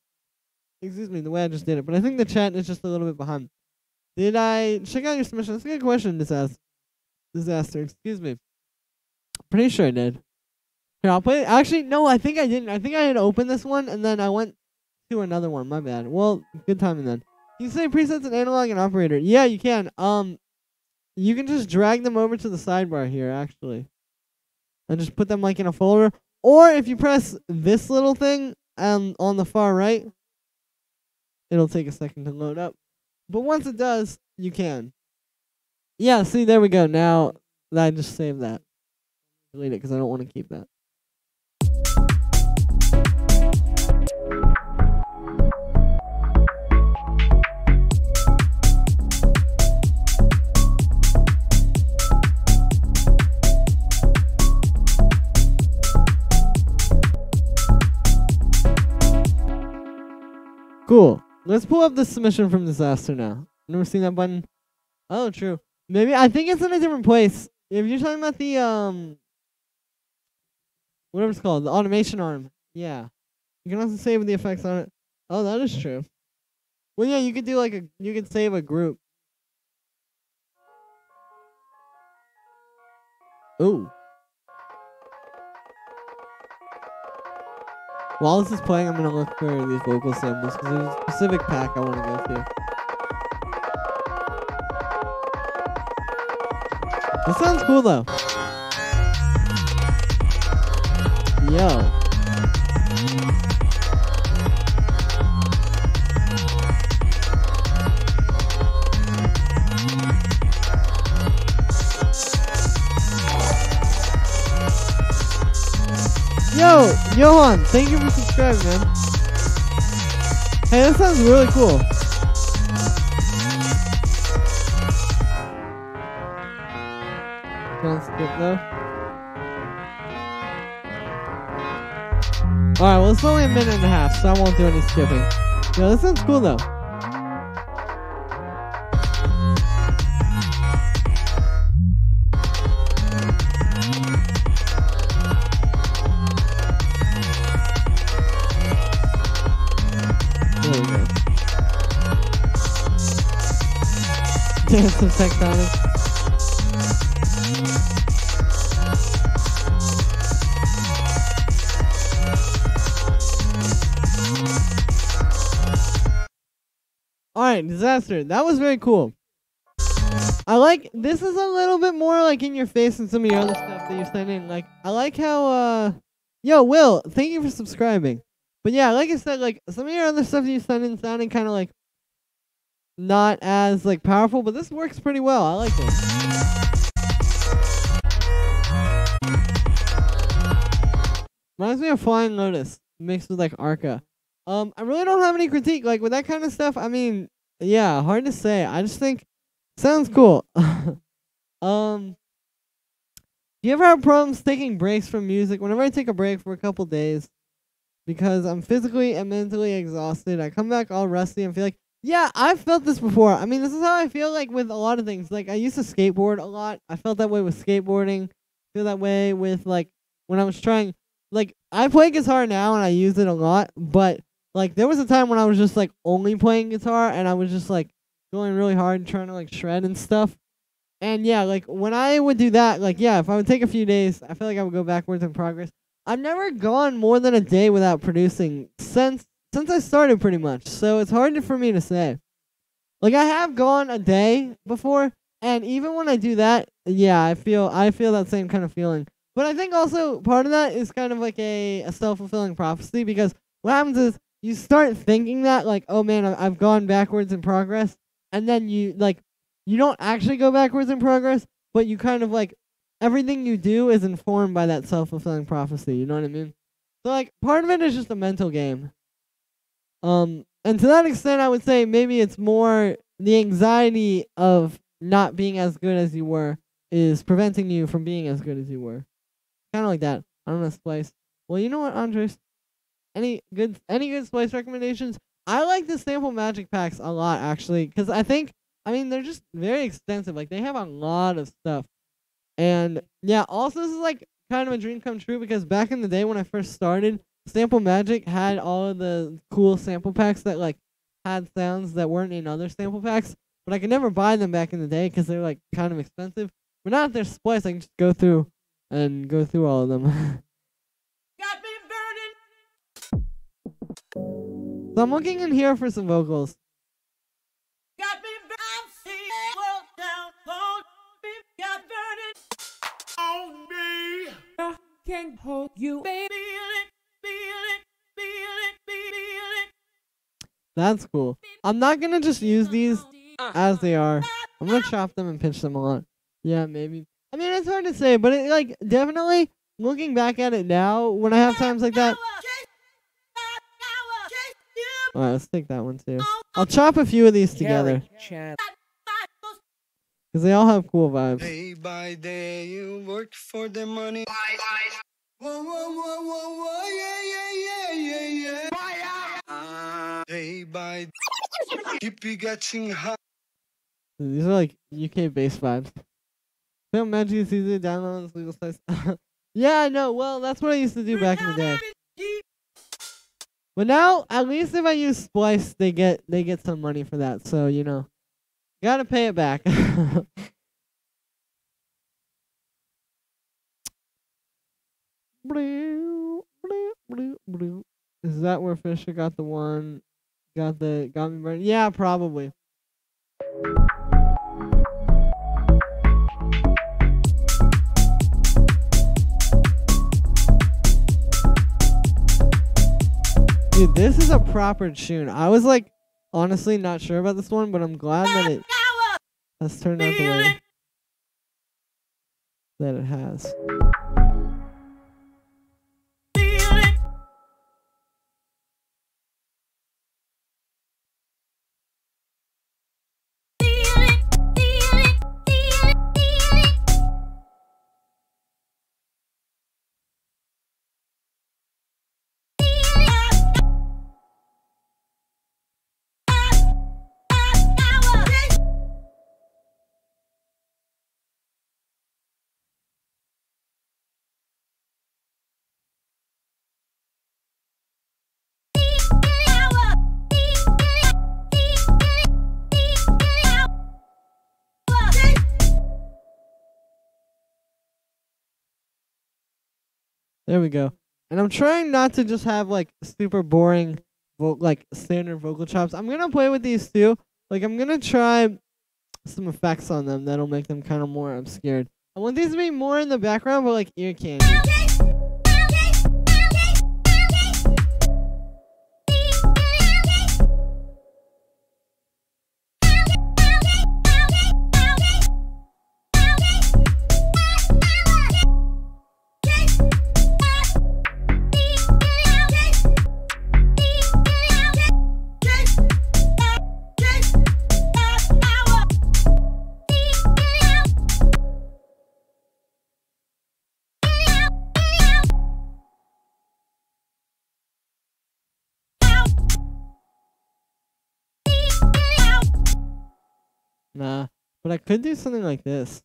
did it. But I think the chat is just a little bit behind. Did I check out your submission? That's a good question. This says, Disaster. Excuse me. Pretty sure I did. Here, I'll play. Actually, no, I think I didn't. I think I had opened this one and then I went to another one. My bad. Well, good timing then. You say presets and analog and operator. Yeah, you can. You can just drag them over to the sidebar here, actually, and just put them like in a folder. Or if you press this little thing on the far right, it'll take a second to load up. But once it does, you can. Yeah, see, there we go. Now I just saved that. Delete it because I don't want to keep that. Cool. Let's pull up the submission from Disaster now. Never seen that button? Oh, true. Maybe I think it's in a different place. If you're talking about the whatever it's called, the automation arm. Yeah. You can also save the effects on it. Oh, that is true. Well, yeah, you could do you could save a group. Ooh. While this is playing, I'm going to look for these vocal samples because there's a specific pack I want to go to. This sounds cool, though. Yo. Yo, Johan, thank you for subscribing, man. Hey, that sounds really cool. Don't skip though. Alright, well it's only a minute and a half, so I won't do any skipping. Yo, that sounds cool though. Some tectonic. Alright, Disaster. That was very cool. I like, this is a little bit more like in your face than some of your other stuff that you sent in. Like, I like how, yo, Will, thank you for subscribing. But yeah, like I said, like, some of your other stuff that you sent in sounding kind of like not as like powerful, but this works pretty well. I like it. Reminds me of Flying Lotus mixed with like Arca. I really don't have any critique like with that kind of stuff. I mean, yeah, hard to say. I just think sounds cool. Do you ever have problems taking breaks from music? Whenever I take a break for a couple days because I'm physically and mentally exhausted, I come back all rusty and feel like, yeah, I've felt this before. I mean, this is how I feel like with a lot of things. Like, I used to skateboard a lot. I felt that way with skateboarding. Feel that way with, like, when I was trying. Like, I play guitar now and I use it a lot. But, like, there was a time when I was just, like, only playing guitar. And I was just, like, going really hard and trying to, like, shred and stuff. And, yeah, like, when I would do that, like, yeah, if I would take a few days, I feel like I would go backwards in progress. I've never gone more than a day without producing since I started pretty much, so it's hard for me to say. Like, I have gone a day before, and even when I do that, yeah, I feel that same kind of feeling. But I think also part of that is kind of like a self-fulfilling prophecy, because what happens is you start thinking that, like, oh man, I've gone backwards in progress, and then you don't actually go backwards in progress, but you kind of like, everything you do is informed by that self-fulfilling prophecy, you know what I mean? So, like, part of it is just a mental game. And to that extent, I would say maybe it's more the anxiety of not being as good as you were is preventing you from being as good as you were. Kind of like that. I don't know, Splice. Well, you know what, Andres? Any good Splice recommendations? I like the sample magic packs a lot, actually, because I mean, they're just very extensive. Like, they have a lot of stuff. And, yeah, also this is, like, kind of a dream come true, because back in the day when I first started, Sample Magic had all of the cool sample packs that, like, had sounds that weren't in other sample packs, but I could never buy them back in the day because they were, like, kind of expensive. But not if they're spliced, I can just go through all of them. Got me burning. So I'm looking in here for some vocals. Got me burning. Well down on me. Got burning on me. I can hold you, baby. Feel it. That's cool. I'm not gonna just use these as they are. I'm gonna chop them and pinch them a lot. Yeah, maybe. I mean, it's hard to say, but it, like, definitely looking back at it now, when I have times like that. Alright, let's take that one too. I'll chop a few of these together. Because they all have cool vibes. Day by day you work for the money. Whoa, whoa, whoa, whoa, whoa, yeah. Day by day, keep getting hot. These are like UK bass vibes. Don't imagine it's easy to download on this legal sites. Yeah, I know. Well, that's what I used to do back in the day. But now, at least if I use Splice, they get some money for that. So, you know, gotta pay it back. Is that where Fisher got the one? Got me burning? Yeah, probably. Dude, this is a proper tune. I was like, honestly not sure about this one, but I'm glad that it has turned out the way that it has. There we go. And I'm trying not to just have like super boring, like standard vocal chops. I'm gonna play with these too. Like I'm gonna try some effects on them that'll make them kind of more obscured. I want these to be more in the background, but like ear candy. Nah, but I could do something like this.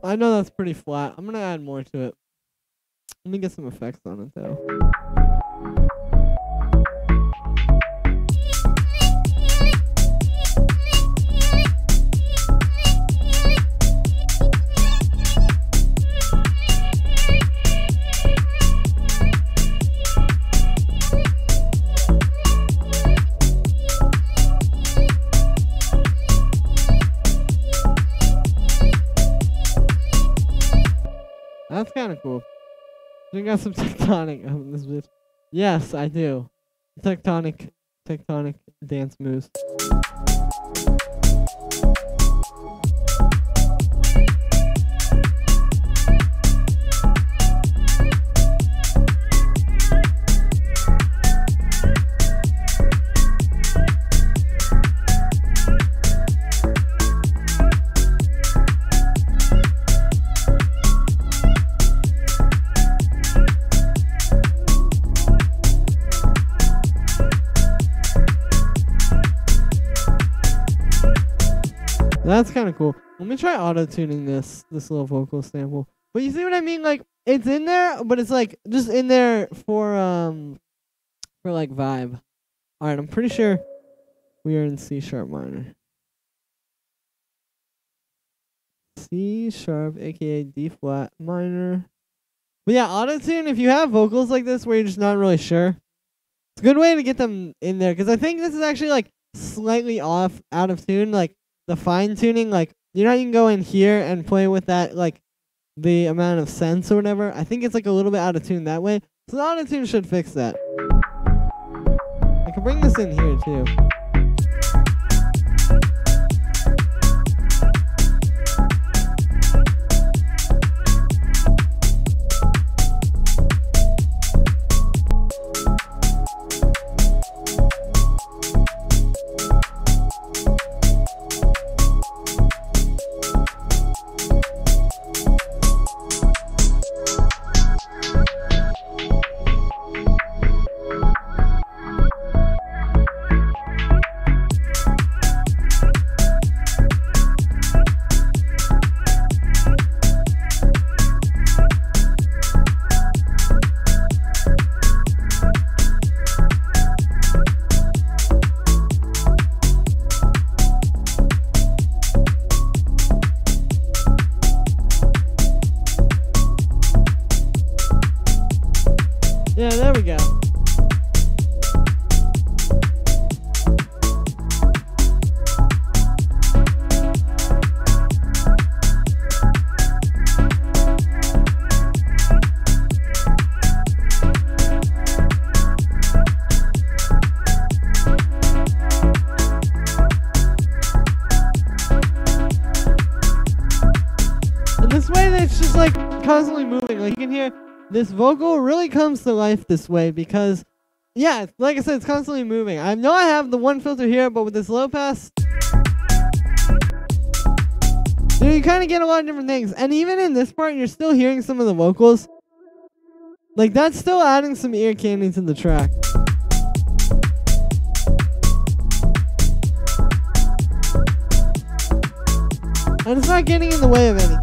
I know that's pretty flat. I'm gonna add more to it. Let me get some effects on it though. That's kind of cool. We got some tectonic on this bitch. Yes, I do. Tectonic dance moves. that's kind of cool. Let me try auto-tuning this little vocal sample. But you see what I mean? Like, it's in there, but it's like just in there for like vibe. All right, I'm pretty sure we are in C sharp minor. C sharp, aka D flat minor. But yeah, auto-tune, if you have vocals like this where you're just not really sure, it's a good way to get them in there. Because I think this is actually like slightly off, out of tune. Like the fine tuning, like, you know how you can go in here and play with that, like the amount of cents or whatever. I think it's like a little bit out of tune that way. So the auto-tune should fix that. I can bring this in here too. Yeah, there we go. And this way, it's just like constantly moving. Like you can hear. This vocal really comes to life this way because, yeah, like I said, it's constantly moving. I know I have the one filter here, but with this low pass, you kind of get a lot of different things. And even in this part, you're still hearing some of the vocals. Like, that's still adding some ear candy to the track. And it's not getting in the way of anything.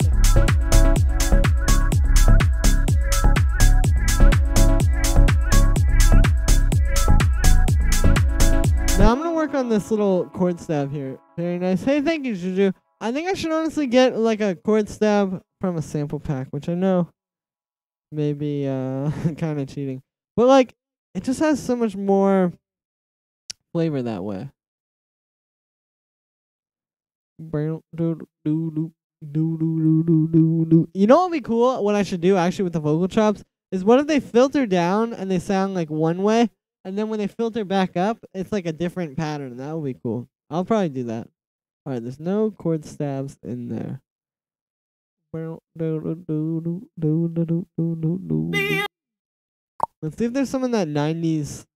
Now I'm going to work on this little chord stab here. Very nice. Hey, thank you, Juju. I think I should honestly get like a chord stab from a sample pack, which I know may be kind of cheating. But like, it just has so much more flavor that way. You know what would be cool? What I should do actually with the vocal chops is what if they filter down and they sound like one way? And then when they filter back up, it's like a different pattern. That would be cool. I'll probably do that. Alright, there's no chord stabs in there. Let's see if there's some in that 90s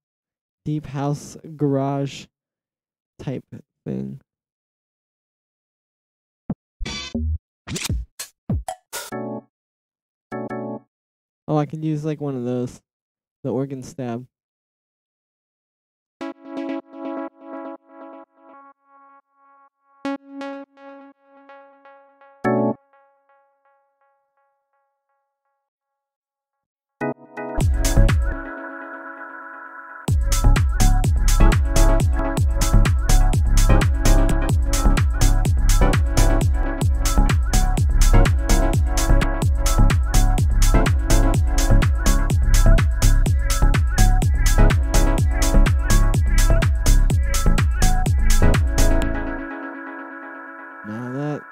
deep house garage type thing. Oh, I can use like one of those. The organ stab.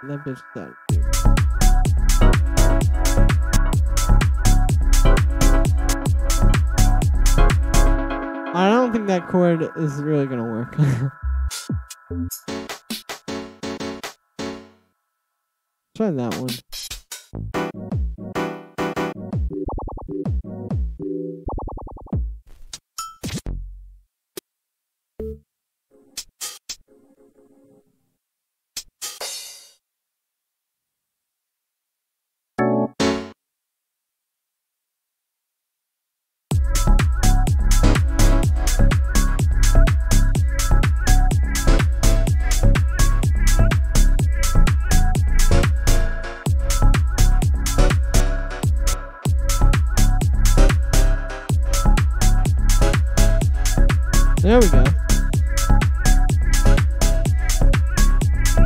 That bitch sounded cute. I don't think that chord is really gonna work. Try that one. There we go.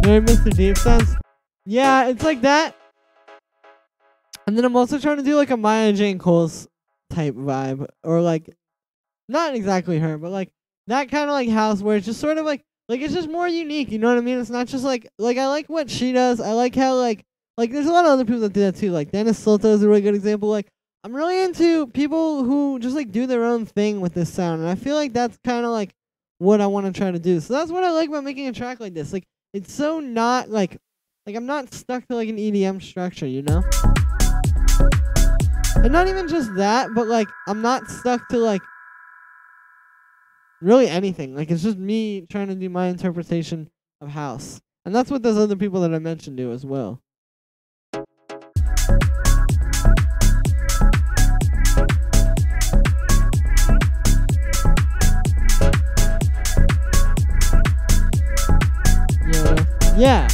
Very Mr. Deep sounds. Yeah, it's like that. And then I'm also trying to do like a Maya Jane Cole's type vibe. Or like, not exactly her, but like that kind of like house where it's just sort of like it's just more unique, you know what I mean? It's not just like I like what she does. I like how like there's a lot of other people that do that too. Like Dennis Silta is a really good example. Like I'm really into people who just like do their own thing with this sound, and I feel like that's kind of like what I want to try to do. So that's what I like about making a track like this. Like it's so not like I'm not stuck to like an EDM structure, you know? And not even just that, but like I'm not stuck to like really anything. Like it's just me trying to do my interpretation of house. And that's what those other people that I mentioned do as well. Yeah.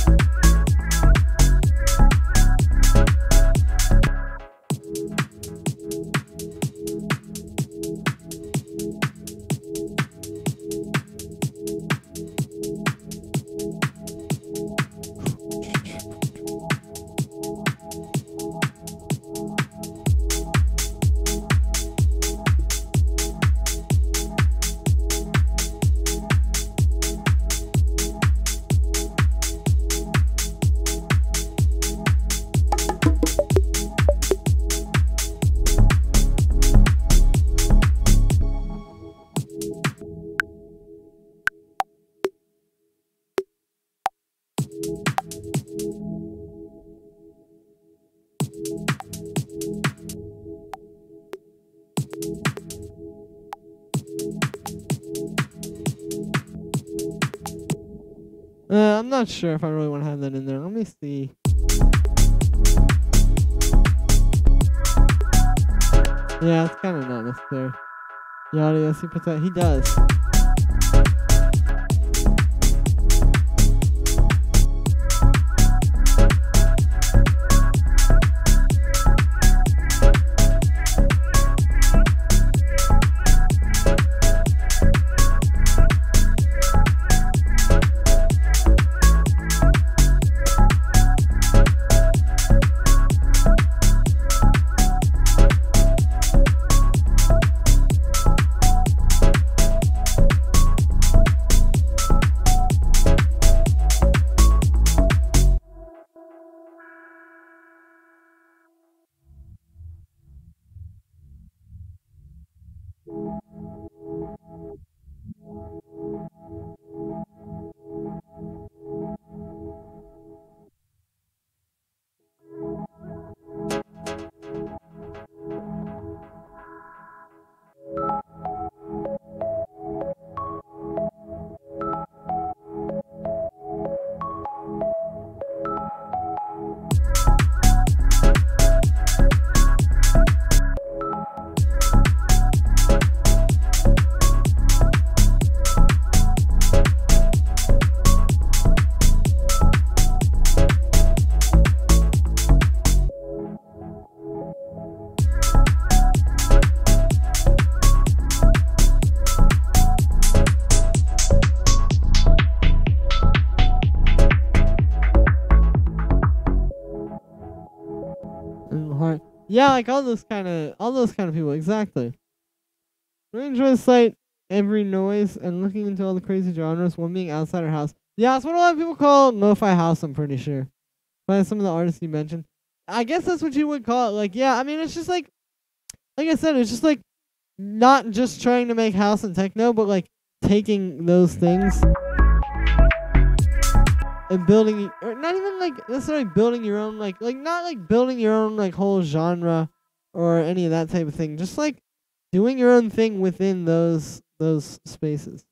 I'm not sure if I really want to have that in there. Let me see. Yeah, it's kind of not necessary. The audio, he puts that. He does. Yeah, like all those kind of people, exactly. We enjoy the sight, every noise, and looking into all the crazy genres, one being outside our house. Yeah, that's what a lot of people call lo-fi house, I'm pretty sure. By some of the artists you mentioned. I guess that's what you would call it. Like, yeah, I mean, it's just like I said, it's just like not just trying to make house and techno, but like taking those things and building, or not even like necessarily building your own, like not like building your own like whole genre or any of that type of thing. Just like doing your own thing within those spaces.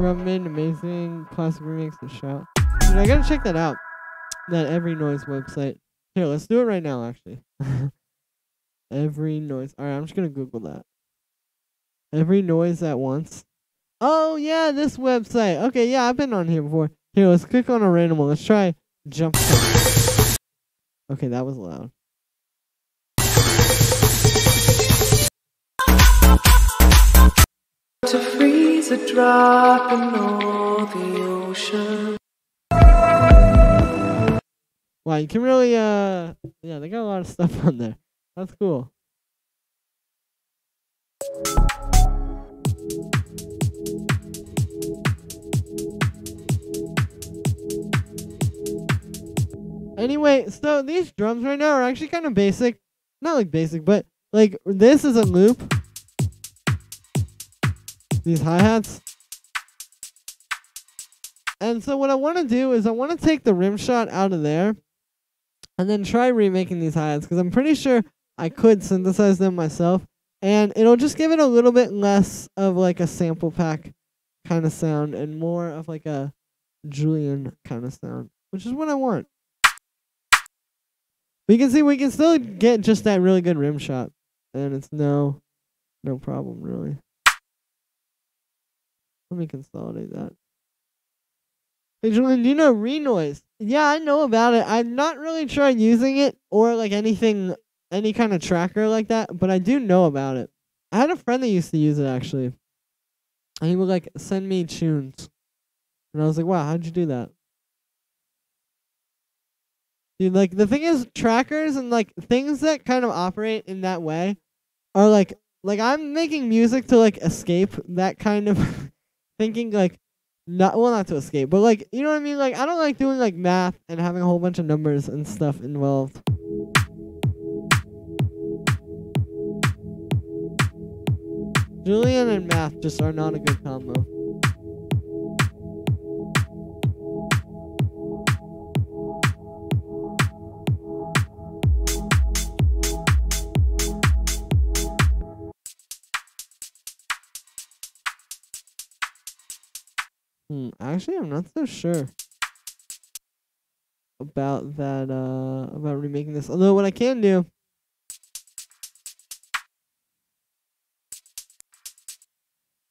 Drum made amazing classic remix of Shout. Dude, I gotta check that out. That Every Noise website. Here, let's do it right now, actually. Every Noise. Alright, I'm just gonna Google that. Every Noise at Once. Oh, yeah, this website. Okay, yeah, I've been on here before. Here, let's click on a random one. Let's try Jump Sound. Okay, that was loud. To freeze a drop in all the ocean. Wow, you can really, yeah, they got a lot of stuff on there. That's cool. Anyway, so these drums right now are actually kind of basic. Not like basic, but like this is a loop. These hi-hats. And so what I want to do is I want to take the rim shot out of there and then try remaking these hi-hats because I'm pretty sure I could synthesize them myself and it'll just give it a little bit less of like a sample pack kind of sound and more of like a Julian kind of sound, which is what I want. But you can see we can still get just that really good rim shot and it's no problem really. Let me consolidate that. Hey Julian, do you know Renoise? Yeah, I know about it. I've not really tried using it or like anything, any kind of tracker like that, but I do know about it. I had a friend that used to use it actually. And he would like send me tunes. And I was like, wow, how'd you do that? Dude, like the thing is trackers and like things that kind of operate in that way are like I'm making music to like escape that kind of thinking like not to escape, but like you know what I mean? Like I don't like doing like math and having a whole bunch of numbers and stuff involved. Julian and math just are not a good combo. Actually, I'm not so sure about that, about remaking this. Although, what I can do...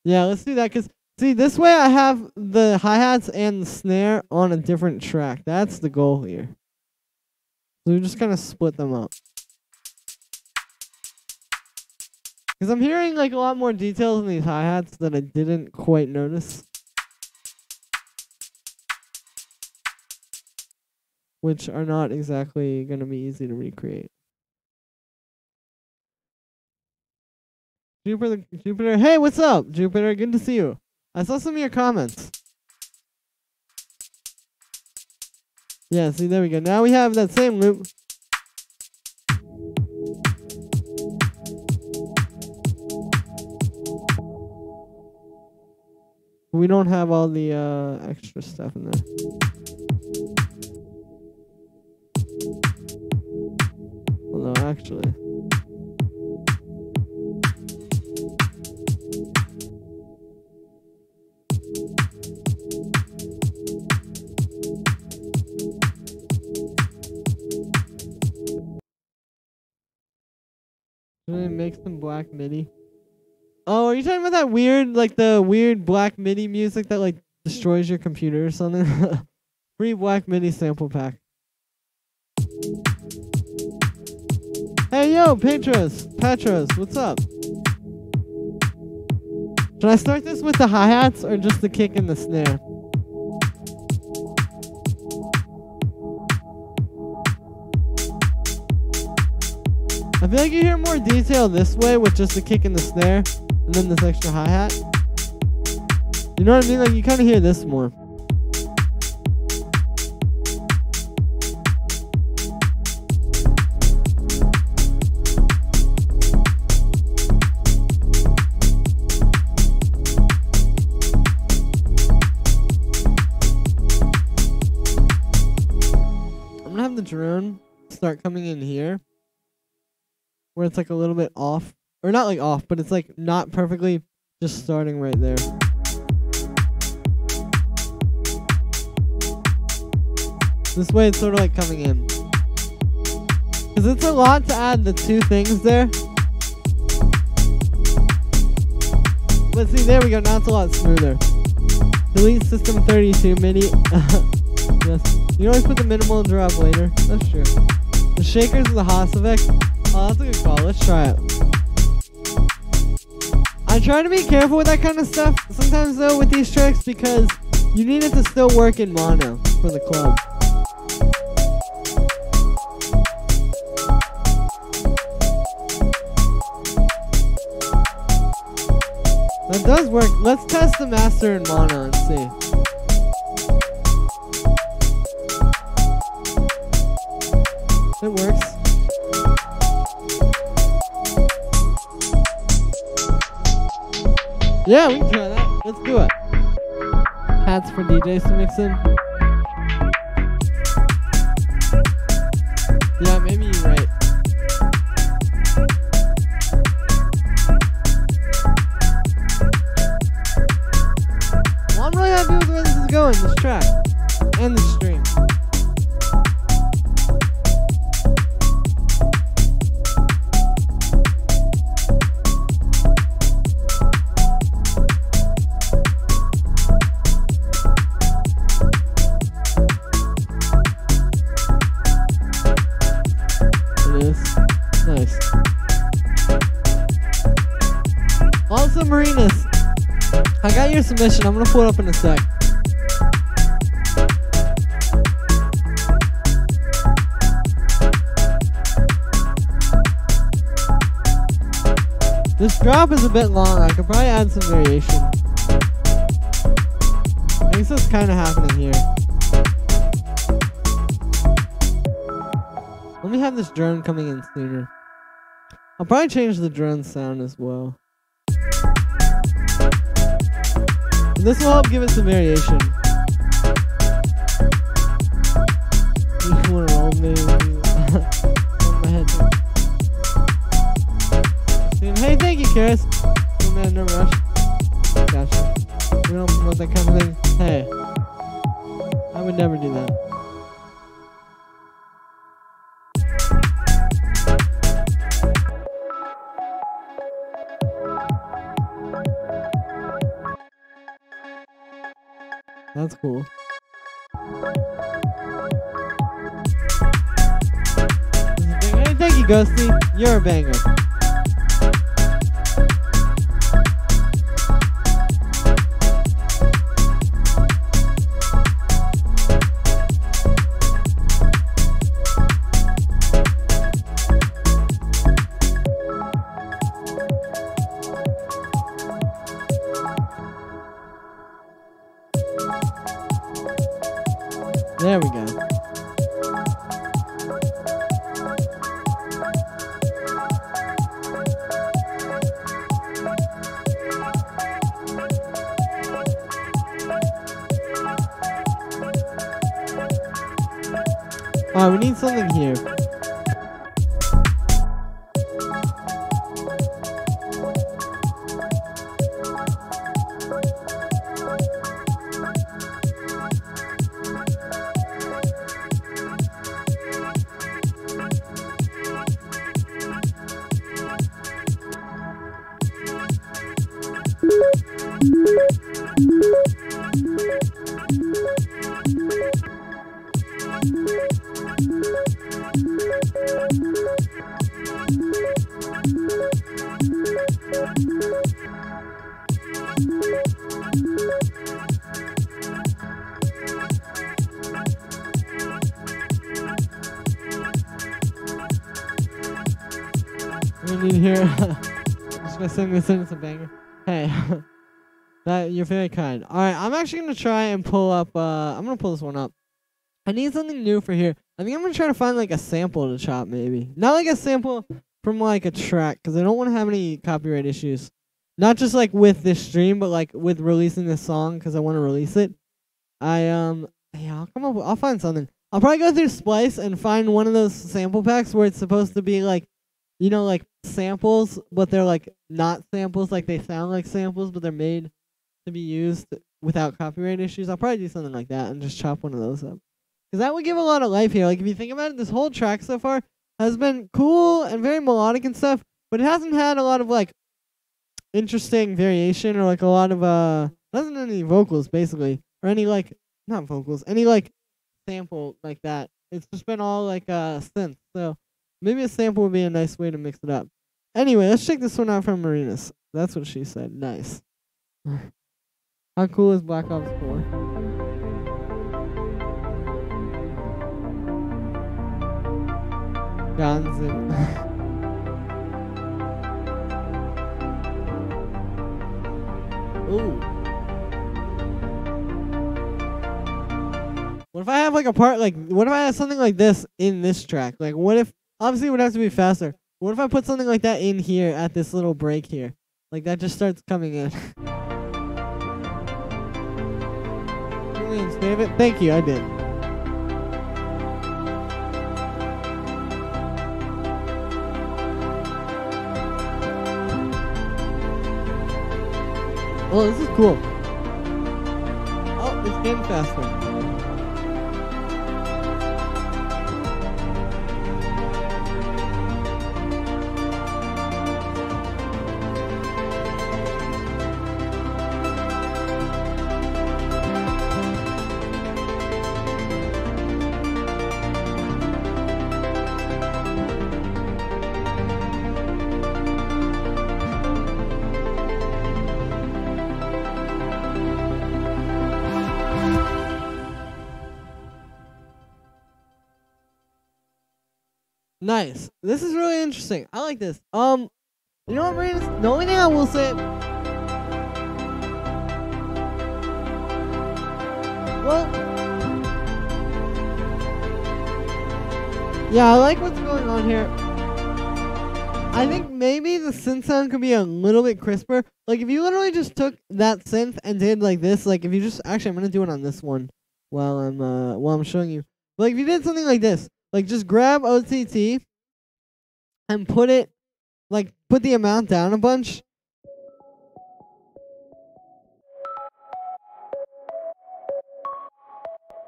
Yeah, let's do that, because, see, this way I have the hi-hats and the snare on a different track. That's the goal here. So we just kind of split them up. Because I'm hearing, like, a lot more details in these hi-hats that I didn't quite notice. Which are not exactly going to be easy to recreate. Jupiter, hey, what's up, Jupiter? Good to see you. I saw some of your comments. Yeah, see, there we go. Now we have that same loop. We don't have all the extra stuff in there. Although, actually... Make some black MIDI. Oh, are you talking about that weird, like the weird black MIDI music that like destroys your computer or something? Free black MIDI sample pack. Hey yo, Petros, what's up? Should I start this with the hi-hats or just the kick and the snare? I feel like you hear more detail this way with just the kick and the snare and then this extra hi-hat. You know what I mean? Like you kind of hear this more. I'm gonna have the drone start coming in here. Where it's like a little bit off. Or not like off, but it's like not perfectly just starting right there. This way it's sort of like coming in. Because it's a lot to add the two things there. But see, there we go. Now it's a lot smoother. Delete system 32 MIDI. Yes. You can always put the minimal drop later. That's true. The shakers and the Haas effect. Oh, that's a good call. Let's try it. I try to be careful with that kind of stuff sometimes though with these tricks because you need it to still work in mono for the club. That does work. Let's test the master in mono and see. It works. Yeah, we can try that. Let's do it. Hats for DJs to mix in. Yeah, maybe you're right. Well, I'm really happy with where this is going, this track. And the stream. Also, Marina, I got your submission. I'm gonna pull it up in a sec. This drop is a bit long. I could probably add some variation. I guess that's kind of happening here. Let me have this drone coming in sooner. I'll probably change the drone sound as well. And this will help give it some variation. You want to roll me on my head. Hey, thank you, Karis. Oh man, no rush. Gotcha. We don't promote that kind of thing. Hey, I would never do that. That's cool. Hey, thank you, Ghosty. You're a banger. There we go. Alright, we need something here. This is a banger. Hey, that you're very kind. All right, I'm actually gonna try and pull up. I'm gonna pull this one up. I need something new for here. I think I'm gonna try to find like a sample to chop, maybe not like a sample from like a track, because I don't want to have any copyright issues. Not just like with this stream, but like with releasing this song, because I want to release it. Yeah, I'll come up. I'll find something. I'll probably go through Splice and find one of those sample packs where it's supposed to be like, you know, like samples, but they're like not samples, like they sound like samples, but they're made to be used without copyright issues. I'll probably do something like that and just chop one of those up. because that would give a lot of life here. Like, if you think about it, this whole track so far has been cool and very melodic and stuff, but it hasn't had a lot of, like, interesting variation or, like, a lot of, doesn't have any vocals, basically, or any, like, not vocals, any, like, sample like that. It's just been all, like, synth, so maybe a sample would be a nice way to mix it up. Anyway, let's check this one out from Marina's. That's what she said. Nice. How cool is Black Ops 4? Ganzen. Ooh. What if I have like a part, like, what if I have something like this in this track? Like, what if, obviously it would have to be faster. What if I put something like that in here at this little break here? Like, that just starts coming in. Julian's favorite? Thank you, I did. Oh, this is cool. Oh, it's getting faster. Nice. This is really interesting. I like this. You know what, Marina? The only thing I will say. Well, yeah, I like what's going on here. I think maybe the synth sound could be a little bit crisper. Like, if you literally just took that synth and did like this, like if you just actually, I'm gonna do it on this one while I'm showing you. But like, if you did something like this. Like, just grab OCT and put it, like, put the amount down a bunch.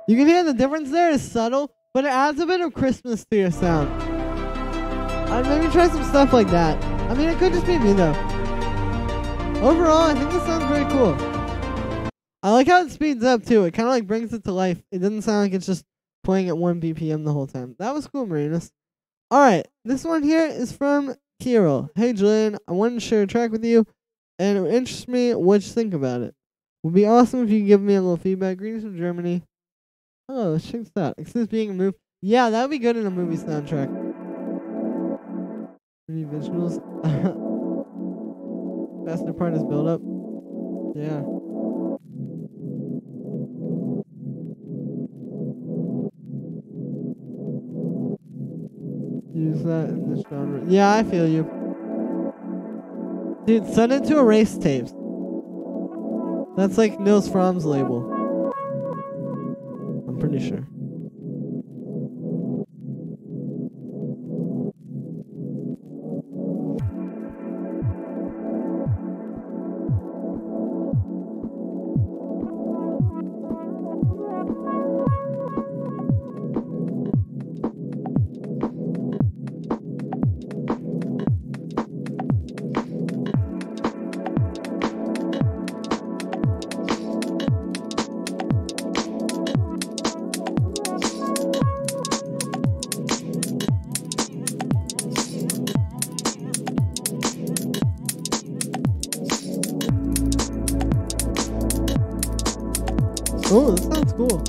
You can hear the difference there is subtle, but it adds a bit of crispness to your sound. I'd maybe try some stuff like that. I mean, it could just be me, though. Overall, I think this sounds very cool. I like how it speeds up, too. It kind of, like, brings it to life. It doesn't sound like it's just playing at 1 BPM the whole time. That was cool, Marinas. Alright, this one here is from Kirill. Hey, Julian, I wanted to share a track with you, and it would interest me what you think about it. It would be awesome if you could give me a little feedback. Greetings from Germany. Oh, let's check this out. Excuse being a movie. Yeah, that would be good in a movie soundtrack. Any visuals? Faster part is build up. Yeah. Use that in this genre. Yeah, I feel you. Dude, send it to Erase Tapes. That's like Nils Fromm's label. I'm pretty sure. Oh, this sounds cool.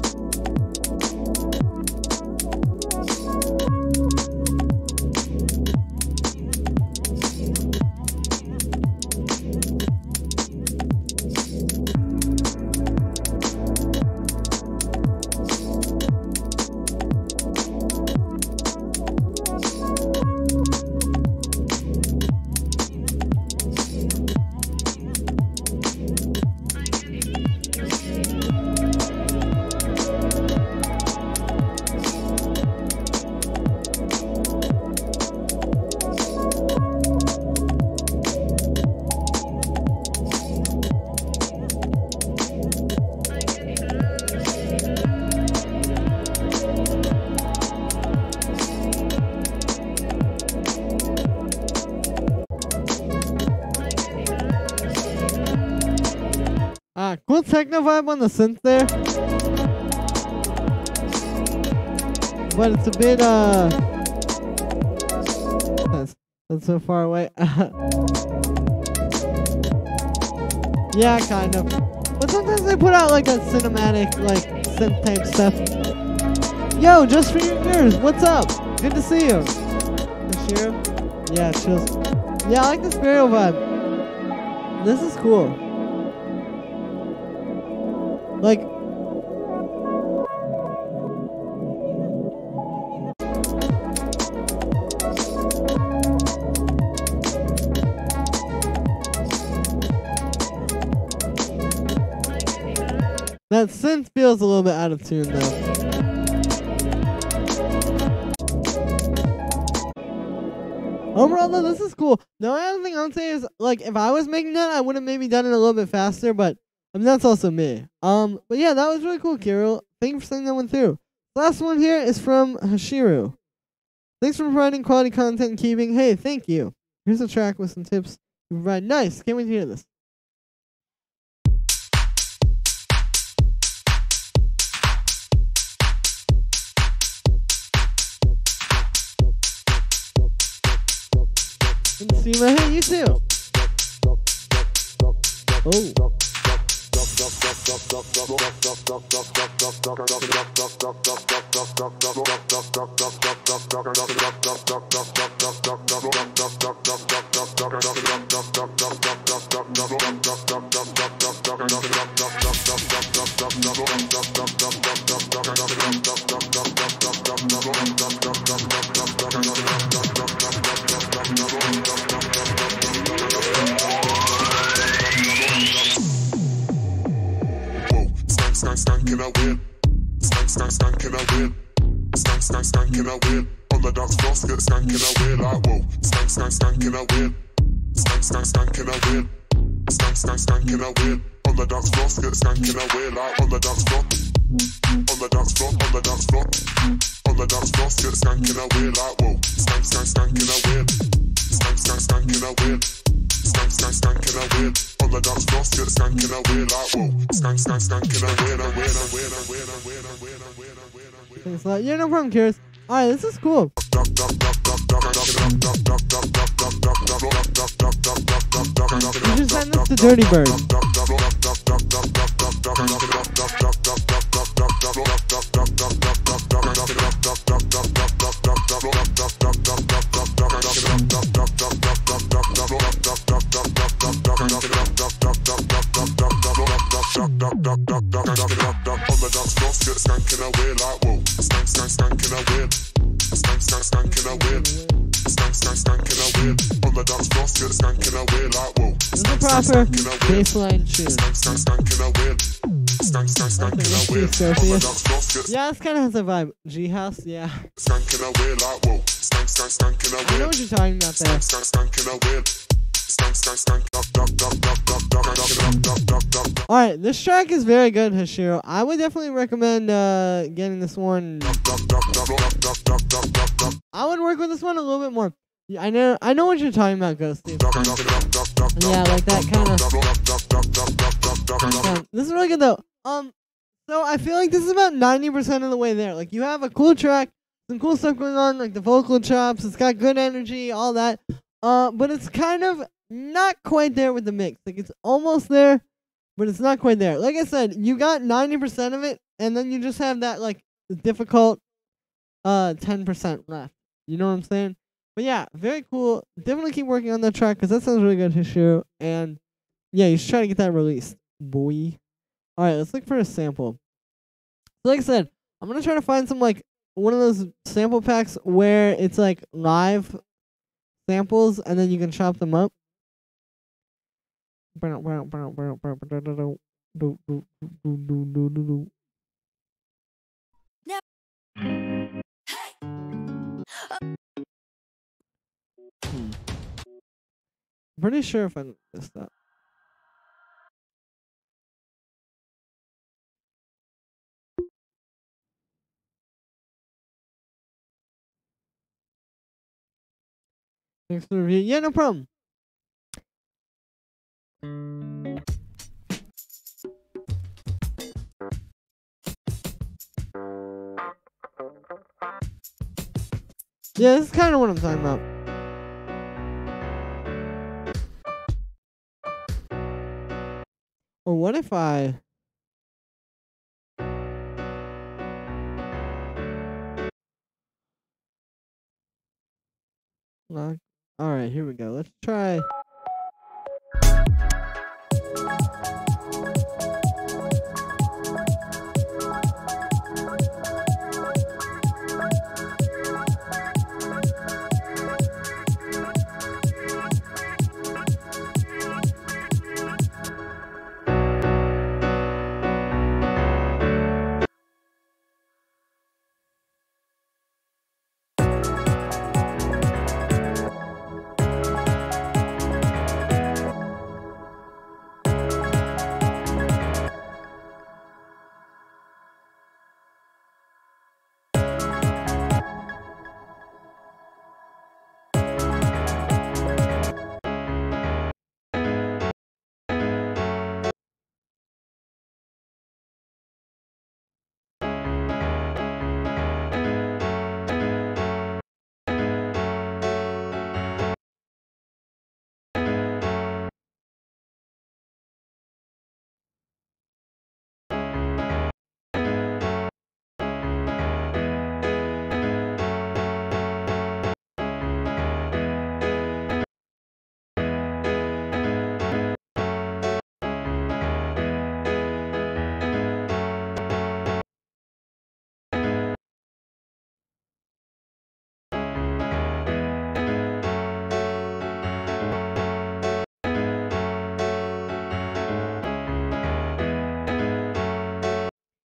Yeah, cool techno vibe on the synth there. But it's a bit, that's so far away. Yeah, kind of. But sometimes they put out like a cinematic, like, synth type stuff. Yo, just for your ears, what's up? Good to see you. Shiro? Yeah, chills. Yeah, I like the stereo vibe. This is cool. Like, that synth feels a little bit out of tune though. Overall though, this is cool. The only other thing I would say is, like, if I was making that, I would have maybe done it a little bit faster, but I mean, that's also me. But yeah, that was really cool, Kirill. Thank you for sending that one through. Last one here is from Hashiru. Thanks for providing quality content and keeping. Hey, thank you. Here's a track with some tips to provide. Nice. Can't wait to hear this. Good to see you, man. Hey, you too. Oh. Stankin' a whip, stankin' a whip, stankin' a whip. On the dance floor, get stankin' a whip like whoa. Stankin' a whip, stankin' a whip, stankin' a whip. On the dance floor, get stankin' a whip like on the dance floor, on the dance floor, on the dance floor, on the dance floor, get stankin' a whip like whoa. Stankin' a whip, stankin' a whip, stankin' a whip. On the dance floor, get stankin' a whip like whoa. Stankin' a whip, a whip, a whip, a whip, a whip, a whip, a whip, a whip, a whip. Thanks a lot. Yeah, no problem, Curious. Alright, this is cool. You just send this to Dirty Bird. On the dance floor, get stankin' a whip like whoa. Stankin' a whip, stankin' a whip, stankin' a whip. On the dance floor, get stankin' a whip like whoa. This is a proper baseline tune. Stankin' a whip, stankin' a whip. On the dance floor, Yeah, this kind of has a vibe. G-House, yeah. stankin' a whip like whoa. Stankin' a whip. I know what you're talking about there. Stankin' a whip. Alright, this track is very good, Hashiro. I would definitely recommend getting this one. I would work with this one a little bit more. Yeah, I know what you're talking about, Ghosty. Yeah, like that kind of. This is really good though. So I feel like this is about 90% of the way there. Like, you have a cool track, some cool stuff going on, like the vocal chops. It's got good energy, all that. But it's kind of not quite there with the mix. Like, it's almost there, but it's not quite there. Like I said, you got 90% of it, and then you just have that, like, difficult 10% left. You know what I'm saying? But yeah, very cool. Definitely keep working on that track, because that sounds really good, Hishu. And yeah, you should try to get that released, boy. Alright, let's look for a sample. So like I said, I'm going to try to find some, like, one of those sample packs where it's, like, live samples, and then you can chop them up. I'm pretty sure if I missed that. Thanks for the review. Yeah, no problem. Yeah, this is kind of what I'm talking about. Or what if I... Alright, here we go. Let's try...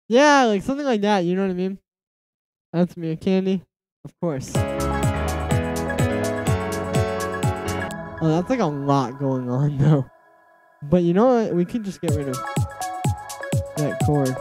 Yeah, like something like that, you know what I mean? That's me, a candy. Of course. Oh, that's like a lot going on, though. But you know what? We could just get rid of that chord.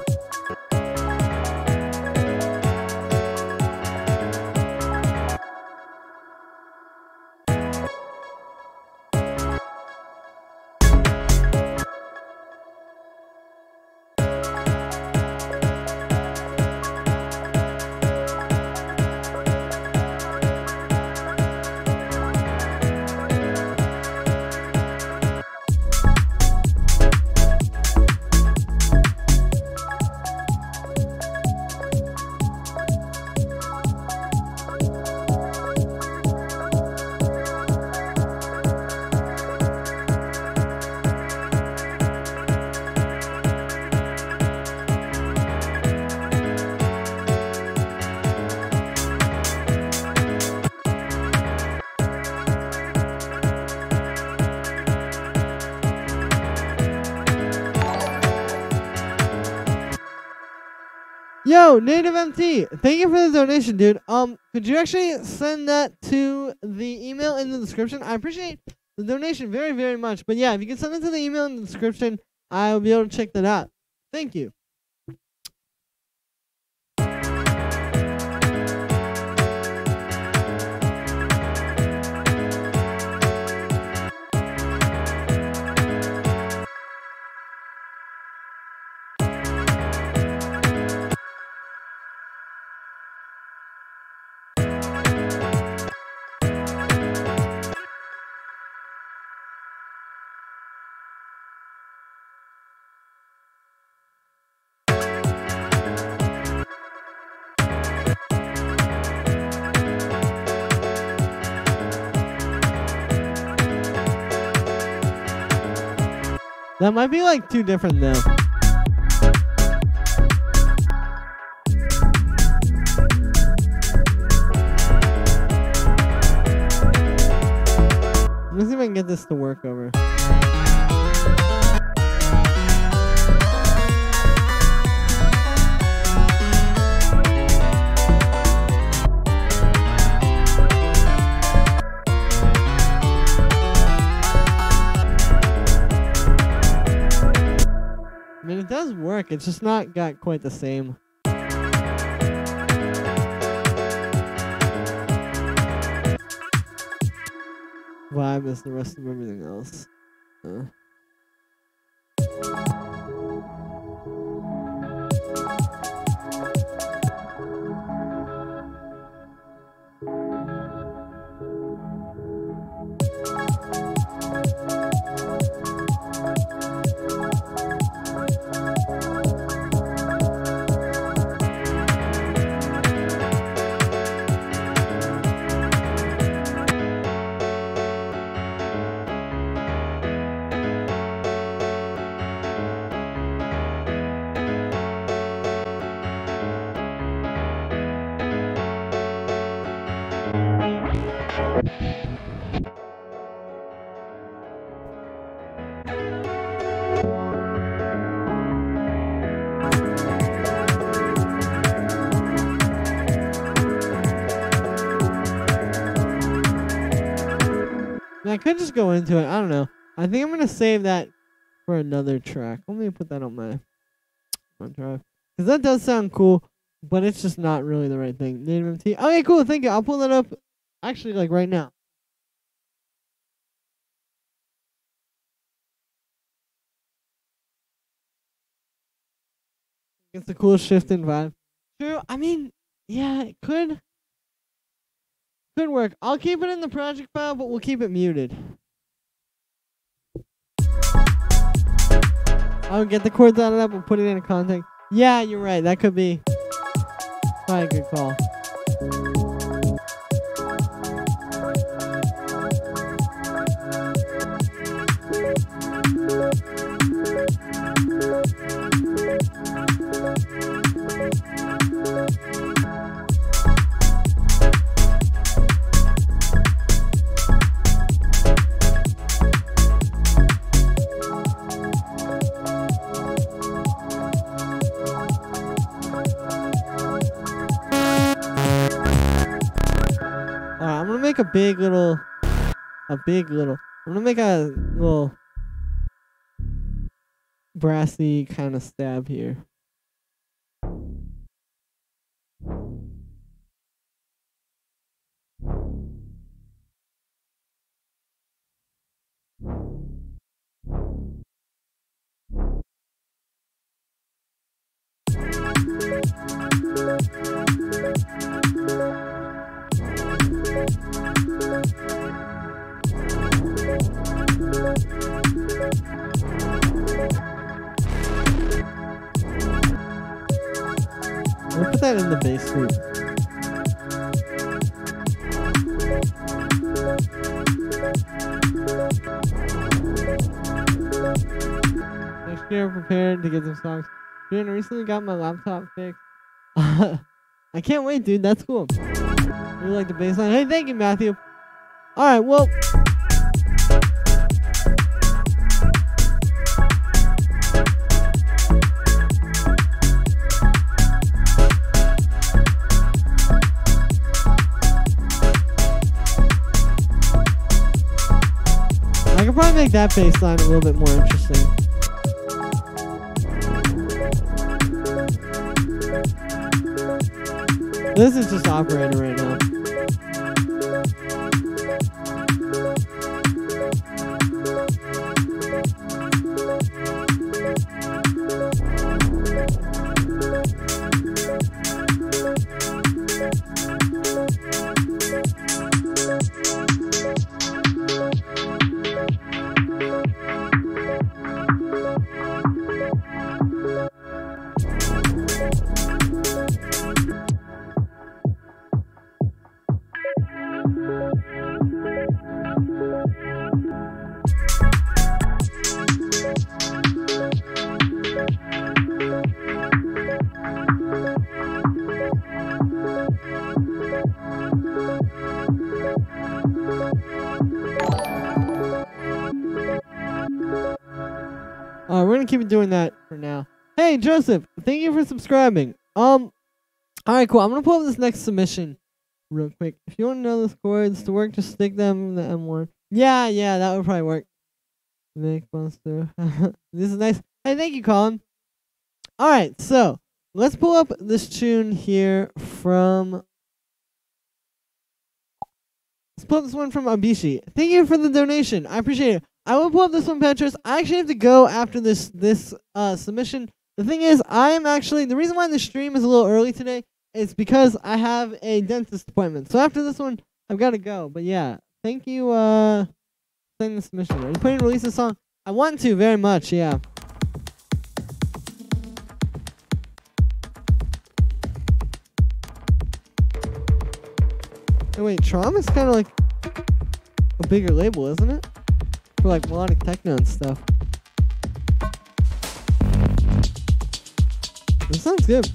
Yo, Native MT, thank you for the donation, dude. Could you actually send that to the email in the description? I appreciate the donation very, very much. But yeah, if you can send it to the email in the description, I'll be able to check that out. Thank you. That might be like too different though. Let me see if I can get this to work over. I mean, it does work. It's just not got quite the same vibe as the rest of everything else. I could just go into it. I don't know. I think I'm gonna save that for another track. Let me put that on my drive, because that does sound cool, but it's just not really the right thing. Native MT. Okay, cool. Thank you. I'll pull that up. Actually, like right now. It's a cool shift in vibe. True. I mean, yeah, it could work. I'll keep it in the project file, but we'll keep it muted. I'll get the chords out of that. We'll put it in a context. Yeah, you're right. That could be probably a good call. Make a big little, I'm gonna make a little brassy kind of stab here. We'll put that in the bass group. Next year, I'm prepared to get some songs. Dude, I recently got my laptop fixed. I can't wait, dude. That's cool. Really like the bass line. Hey, thank you, Matthew. All right, well. I could probably make that bass line a little bit more interesting. This is just operating right now. We're gonna keep doing that for now. Hey, Joseph, thank you for subscribing. Alright, cool. I'm gonna pull up this next submission real quick. If you want to know those chords to work, just stick them in the M1. Yeah, that would probably work. Make monster. This is nice. Hey, thank you, Colin. Alright, so let's pull up this tune here from. Let's pull up this one from Abishi. Thank you for the donation. I appreciate it. I will pull up this one, Petros. I actually have to go after this submission. The thing is, the reason why the stream is a little early today is because I have a dentist appointment. So after this one, I've got to go. But yeah, thank you for sending the submission. Are you planning to release this song? I want to very much, yeah. Hey, wait, Traum is kind of like a bigger label, isn't it? For like melodic techno and stuff. This sounds good.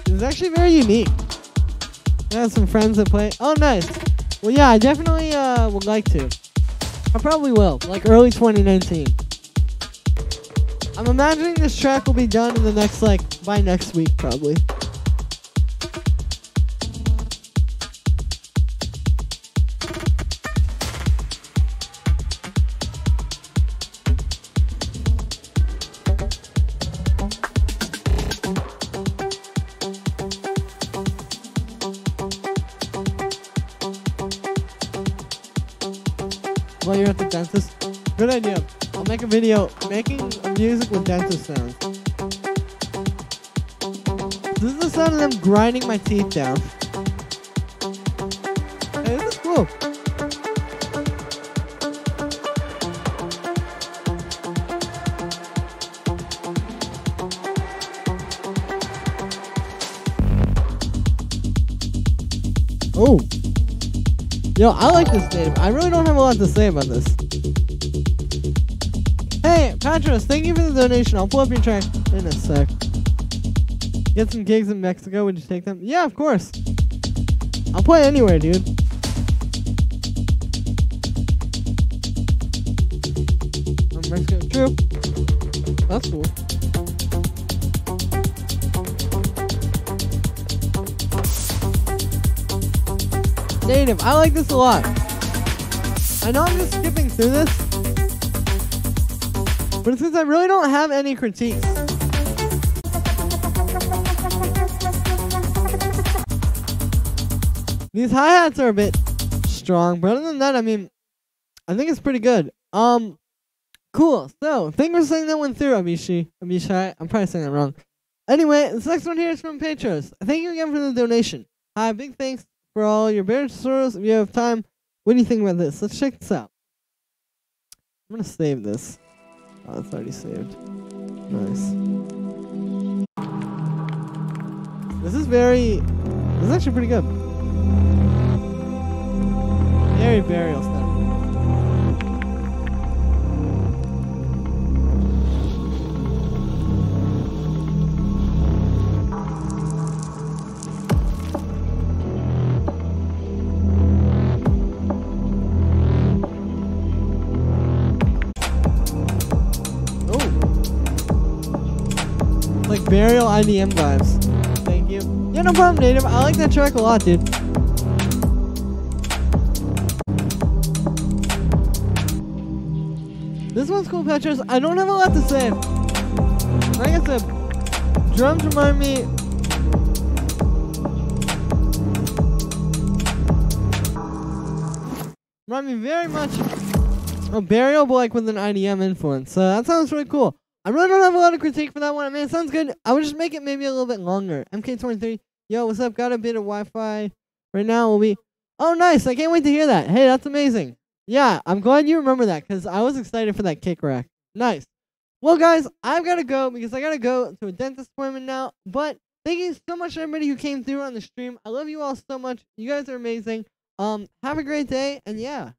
It's actually very unique. I have some friends that play. Oh, nice. Well, yeah, I definitely would like to. I probably will, like early 2019. I'm imagining this track will be done in the next, by next week, probably. While you're at the dentist, good idea. I'll make a video making music with dentist sounds. This is the sound of them grinding my teeth down. Hey, this is cool. Oh. Yo, I like this name. I really don't have a lot to say about this. Hey, Patros, thank you for the donation. I'll pull up your track in a sec. Get some gigs in Mexico. Would you take them? Yeah, of course. I'll play anywhere, dude. Mexico. True. That's cool. Native, I like this a lot. I know I'm just skipping through this, but it's because I really don't have any critiques. These hi-hats are a bit strong, but other than that, I mean, I think it's pretty good. Cool. So, thank you for saying that one through, Abishai. I'm probably saying that wrong. Anyway, this next one here is from Patros. Thank you again for the donation. Hi, big thanks for all your bear sorrows. If you have time, what do you think about this? Let's check this out. I'm gonna save this. Oh, it's already saved. Nice. This is actually pretty good. Very burial stuff. Like burial IDM vibes. Thank you. Yeah, no problem, Native. I like that track a lot, dude. This one's cool, Petros. I don't have a lot to say. Like I said, drums remind me. Remind me very much of burial, but like with an IDM influence. So that sounds really cool. I really don't have a lot of critique for that one. I mean, it sounds good. I would just make it maybe a little bit longer. MK23, yo, what's up? Got a bit of Wi-Fi right now. Will be. Oh, nice. I can't wait to hear that. Hey, that's amazing. Yeah, I'm glad you remember that because I was excited for that kick rack. Nice. Well, guys, I've got to go because I got to go to a dentist appointment now. But thank you so much to everybody who came through on the stream. I love you all so much. You guys are amazing. Have a great day. And yeah.